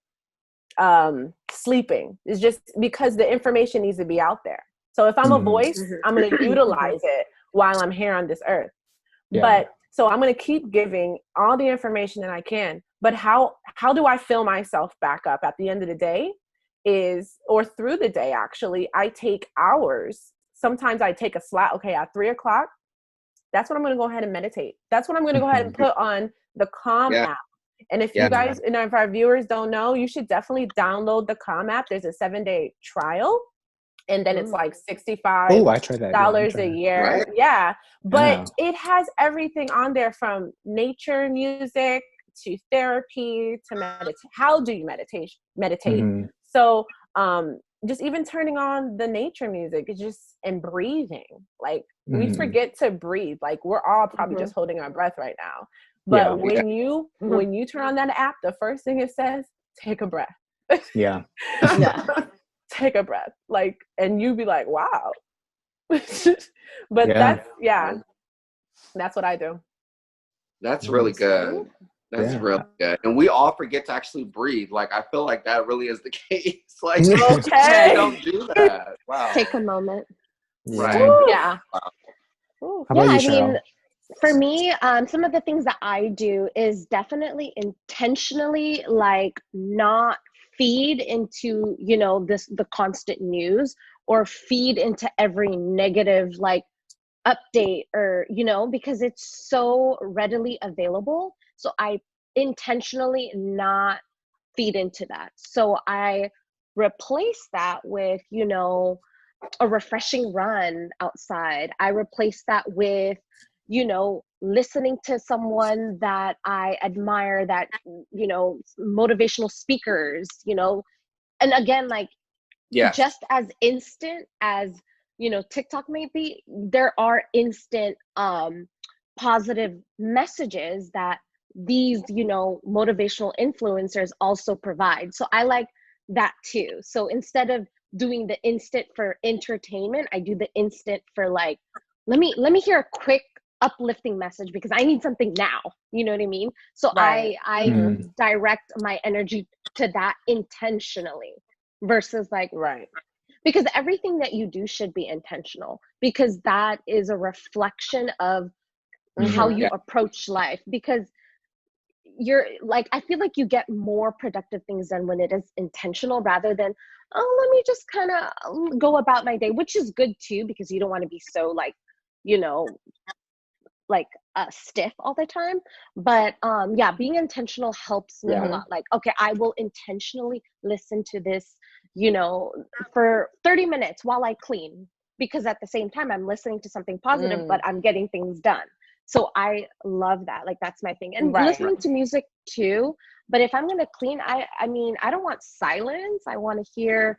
sleeping. It's just because the information needs to be out there. So if I'm a voice, I'm going to utilize it while I'm here on this earth. But so I'm going to keep giving all the information that I can. But how do I fill myself back up at the end of the day or through the day, actually? I take hours. Sometimes I take a slot. Okay, at 3:00, that's when I'm going to go ahead and meditate. That's when I'm going to go ahead and put on the Calm app. And if you guys, you know, if our viewers don't know, you should definitely download the Calm app. There's a 7-day trial. And then it's like $65 a year. Right? Yeah. But it has everything on there, from nature music to therapy to meditate. How do you meditate? So just even turning on the nature music is just, and breathing. Like we forget to breathe. Like we're all probably just holding our breath right now. But when you turn on that app, the first thing it says, take a breath. Take a breath, like, and you be like, wow. But that's what I do. That's really good. That's really good. And we all forget to actually breathe. Like I feel like that really is the case. Like don't do that. Wow. Take a moment. Right. Yeah. How about you, I Cheryl? mean, for me, some of the things that I do is definitely intentionally like not feed into, you know, the constant news, or feed into every negative like update, or, you know, because it's so readily available. So I intentionally not feed into that. So I replace that with, you know, a refreshing run outside. I replace that with, you know, listening to someone that I admire, that, you know, motivational speakers, you know, and again, like, Yes. just as instant as, you know, TikTok may be, there are instant positive messages that these, you know, motivational influencers also provide. So I like that too. So instead of doing the instant for entertainment, I do the instant for like, let me hear a quick uplifting message because I need something now. You know what I mean? So Right. I direct my energy to that intentionally versus like, Right. because everything that you do should be intentional, because that is a reflection of how you approach life. Because you're like, I feel like you get more productive things done when it is intentional rather than, oh, let me just kind of go about my day, which is good too, because you don't want to be so like, you know, like stiff all the time. But yeah, being intentional helps me a lot. Like, okay, I will intentionally listen to this, you know, for 30 minutes while I clean, because at the same time I'm listening to something positive, but I'm getting things done. So I love that. Like, that's my thing. And listening to music too. But if I'm going to clean, I mean, I don't want silence. I want to hear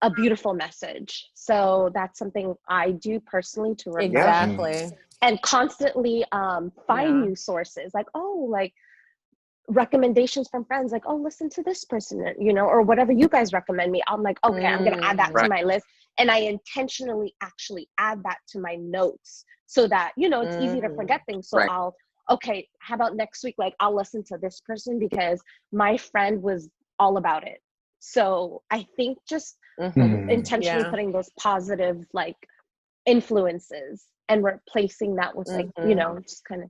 a beautiful message. So that's something I do personally to refresh. Exactly. And constantly find new sources, like, oh, like recommendations from friends, like, oh, listen to this person, you know, or whatever you guys recommend me. I'm like, okay, I'm gonna add that to my list, and I intentionally actually add that to my notes so that, you know, it's easy to forget things. So I'll, okay, how about next week, like, I'll listen to this person because my friend was all about it. So I think just intentionally putting those positive like influences and replacing that with like, you know, just kind of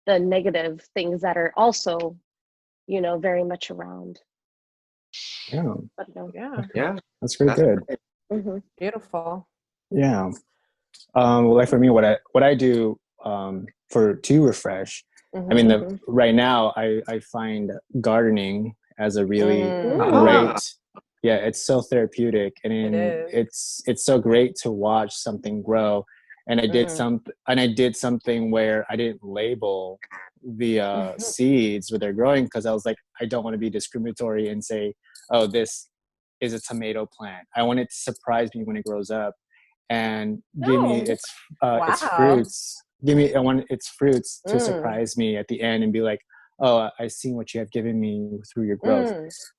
the negative things that are also, you know, very much around. Yeah. But no. Yeah. That's very good. Beautiful. Yeah. Well, like for me, what I do to refresh, I mean, right now I find gardening as a really great, it's so therapeutic, and it's so great to watch something grow. And I did something where I didn't label the seeds where they're growing, because I was like, I don't want to be discriminatory and say, oh, this is a tomato plant. I want it to surprise me when it grows up and give me its fruits. I want its fruits to surprise me at the end and be like, oh, I've seen what you have given me through your growth.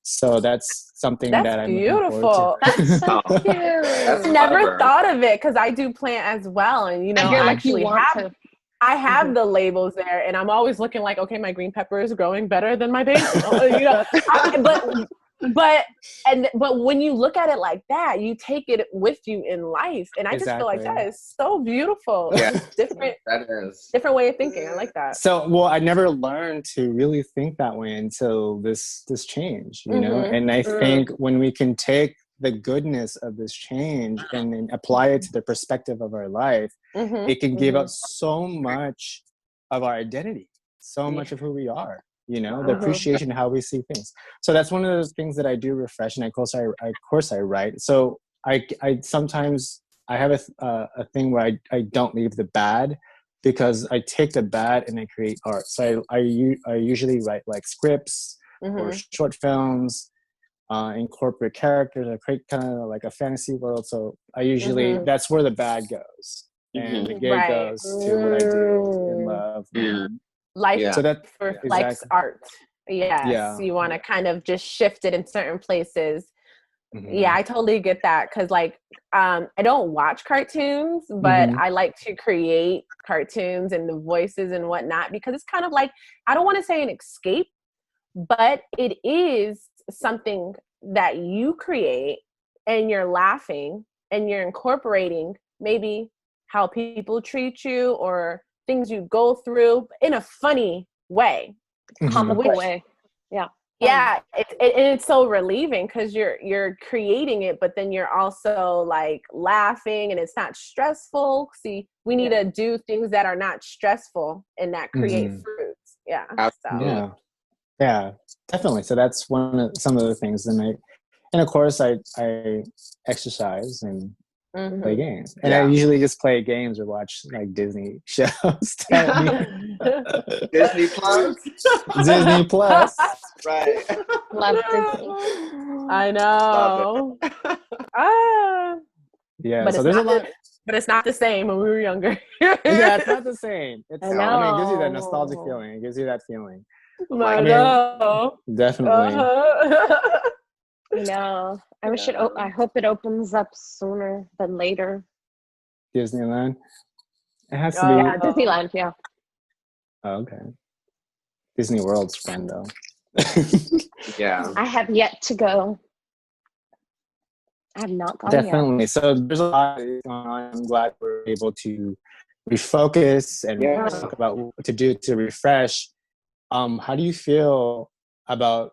So that's something that I'm beautiful. looking forward to. That's cute. That's I never thought of it, because I do plant as well, and you know, I actually I have the labels there, and I'm always looking like, okay, my green pepper is growing better than my basil. You know, but when you look at it like that, you take it with you in life, and I just feel like that is so beautiful. Yeah, it's different. That is different way of thinking. I like that. So, well, I never learned to really think that way until this change, you know. And I think when we can take the goodness of this change and then apply it to the perspective of our life, it can give us so much of our identity, so much of who we are. You know, the appreciation, how we see things. So that's one of those things that I do refresh, and of course I write. So I sometimes I have a thing where I don't leave the bad, because I take the bad and I create art. So I usually write like scripts or short films, incorporate characters. I create kind of like a fantasy world. So I usually that's where the bad goes, and the good goes to what I do in love. Life so that reflects art. Yes, you want to kind of just shift it in certain places. Yeah, I totally get that, because like I don't watch cartoons, but I like to create cartoons and the voices and whatnot, because it's kind of like, I don't want to say an escape, but it is something that you create, and you're laughing and you're incorporating maybe how people treat you or things you go through in a funny way, comical way. Yeah, it's so relieving, because you're creating it, but then you're also like laughing, and it's not stressful. See, we need to do things that are not stressful and that create fruits. Yeah. Absolutely. Yeah, definitely. So that's some of the things. And of course I exercise, and play games. And I usually just play games or watch like Disney shows. Disney Plus. Disney Plus. Right. Love Disney. I know. Yeah, But so it's there's a not lot. but it's not the same when we were younger. Yeah, it's not the same. It's, I I mean, it gives you that know. nostalgic feeling. It gives you that feeling. I mean, know. Definitely. I know. I wish it. I hope it opens up sooner than later. Disneyland. It has to Yeah, be. Disneyland. Yeah. Oh, okay. Disney World's fun though. Yeah. I have yet to go. I have not gone Definitely. yet. So there's a lot going on. I'm glad we're able to refocus and talk about what to do to refresh. How do you feel about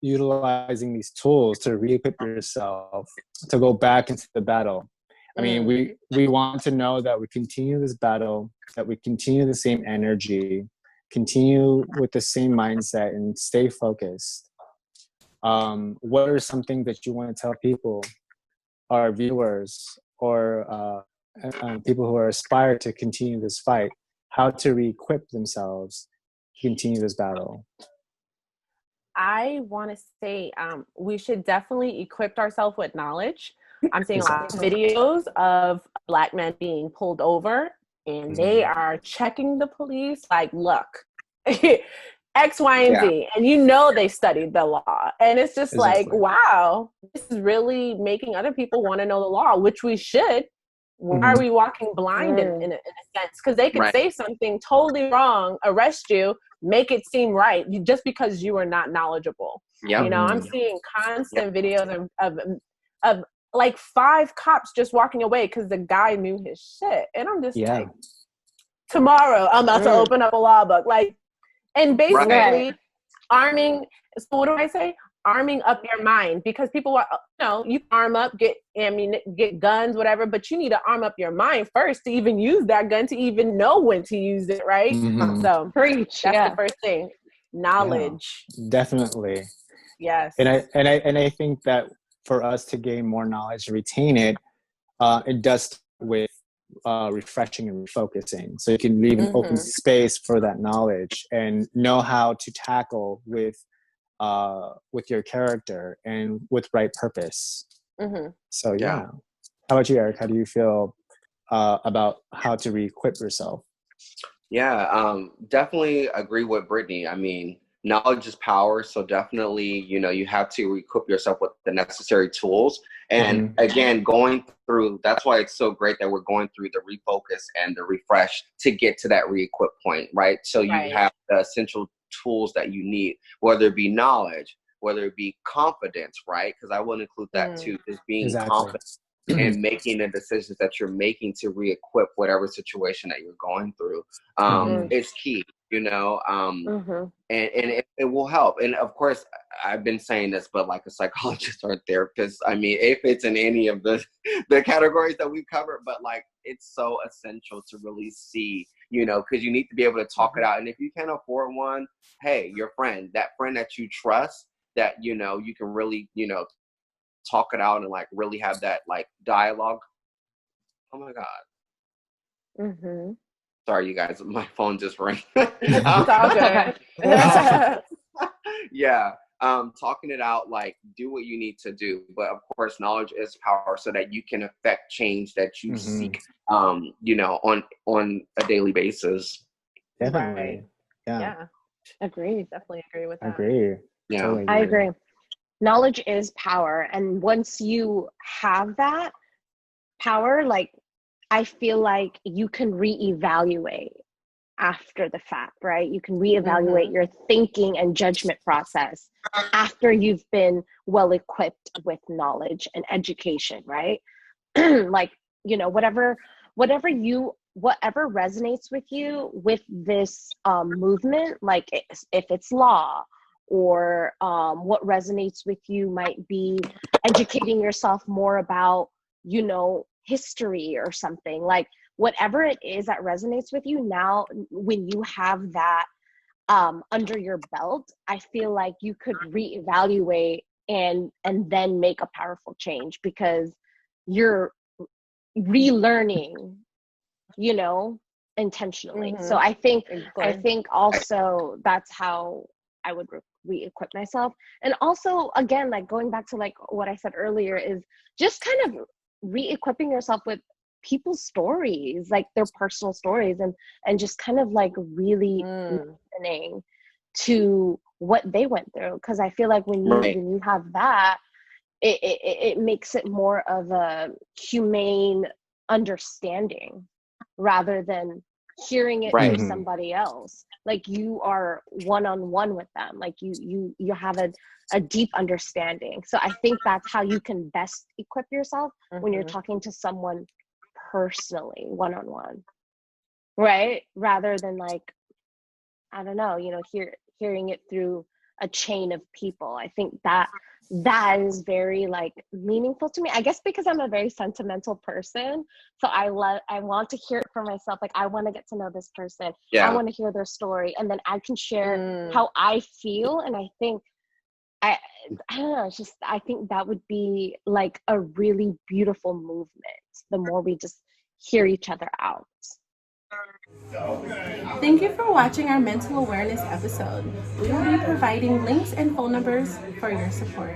utilizing these tools to re-equip yourself to go back into the battle? I mean, we want to know that we continue this battle, that we continue the same energy, continue with the same mindset, and stay focused. What are some things that you want to tell people, our viewers, or people who are aspired to continue this fight, how to re-equip themselves to continue this battle? I want to say we should definitely equip ourselves with knowledge. I'm seeing a lot of videos of Black men being pulled over and they are checking the police like, look, X, Y, and Z. And you know they studied the law. And it's just like, wow, this is really making other people want to know the law, which we should. Why are we walking blind in a sense? Because they could say something totally wrong, arrest you, make it seem right, just because you are not knowledgeable. You know, I'm seeing constant videos of like 5 cops just walking away because the guy knew his shit. And I'm just like, tomorrow I'm about to open up a law book. Like, and basically arming, so what do I say? Arming up your mind, because people are, you know, you arm up, get guns, whatever, but you need to arm up your mind first to even use that gun, to even know when to use it, right? So Preach. that's the first thing. Knowledge. Yeah, definitely. Yes. And I think that for us to gain more knowledge, retain it, it does start with refreshing and refocusing. So you can leave an open space for that knowledge and know how to tackle with your character and with right purpose. So yeah. How about you, Eric? How do you feel about how to re-equip yourself? Yeah, definitely agree with Brittany. I mean, knowledge is power. So definitely, you know, you have to equip yourself with the necessary tools. And again, going through, that's why it's so great that we're going through the refocus and the refresh to get to that re-equip point, right? So you have the essential tools that you need, whether it be knowledge, whether it be confidence, right? Because I will include that too, just being confident and making the decisions that you're making to re-equip whatever situation that you're going through is key, you know, and it will help. And of course, I've been saying this, but like a psychologist or a therapist, I mean, if it's in any of the categories that we've covered, but like, it's so essential to really see, you know, because you need to be able to talk it out. And if you can't afford one, hey, your friend that you trust, that, you know, you can really, you know, talk it out and like really have that like dialogue. Oh my God. Sorry, you guys, my phone just rang. It's all good. Yeah. Talking it out, like do what you need to do. But of course, knowledge is power, so that you can affect change that you seek, you know, on a daily basis. Definitely. Yeah. Agree. Definitely agree with that. Agree. Yeah. Totally I agree. Knowledge is power. And once you have that power, like, I feel like you can reevaluate after the fact, right? You can reevaluate your thinking and judgment process after you've been well equipped with knowledge and education, right? Like, you know, whatever resonates with you with this movement, like if it's law, or what resonates with you might be educating yourself more about, you know, history or something, like whatever it is that resonates with you. Now, when you have that under your belt, I feel like you could reevaluate and then make a powerful change, because you're relearning, you know, intentionally. So I think also that's how I would re-equip myself. And also, again, like going back to like what I said earlier, is just kind of re-equipping yourself with people's stories, like their personal stories, and just kind of like really listening to what they went through. Because I feel like when you have that, it makes it more of a humane understanding rather than hearing it through somebody else. Like you are one-on-one with them, like you have a deep understanding. So I think that's how you can best equip yourself when you're talking to someone personally, one-on-one, right? Rather than like, I don't know, you know, hearing it through a chain of people. I think that is very like meaningful to me, I guess, because I'm a very sentimental person. So I want to hear it for myself. Like I want to get to know this person. I want to hear their story, and then I can share how I feel. And I think I don't know, it's just, I think that would be like a really beautiful movement, the more we just hear each other out. Thank you for watching our mental awareness episode. We will be providing links and phone numbers for your support.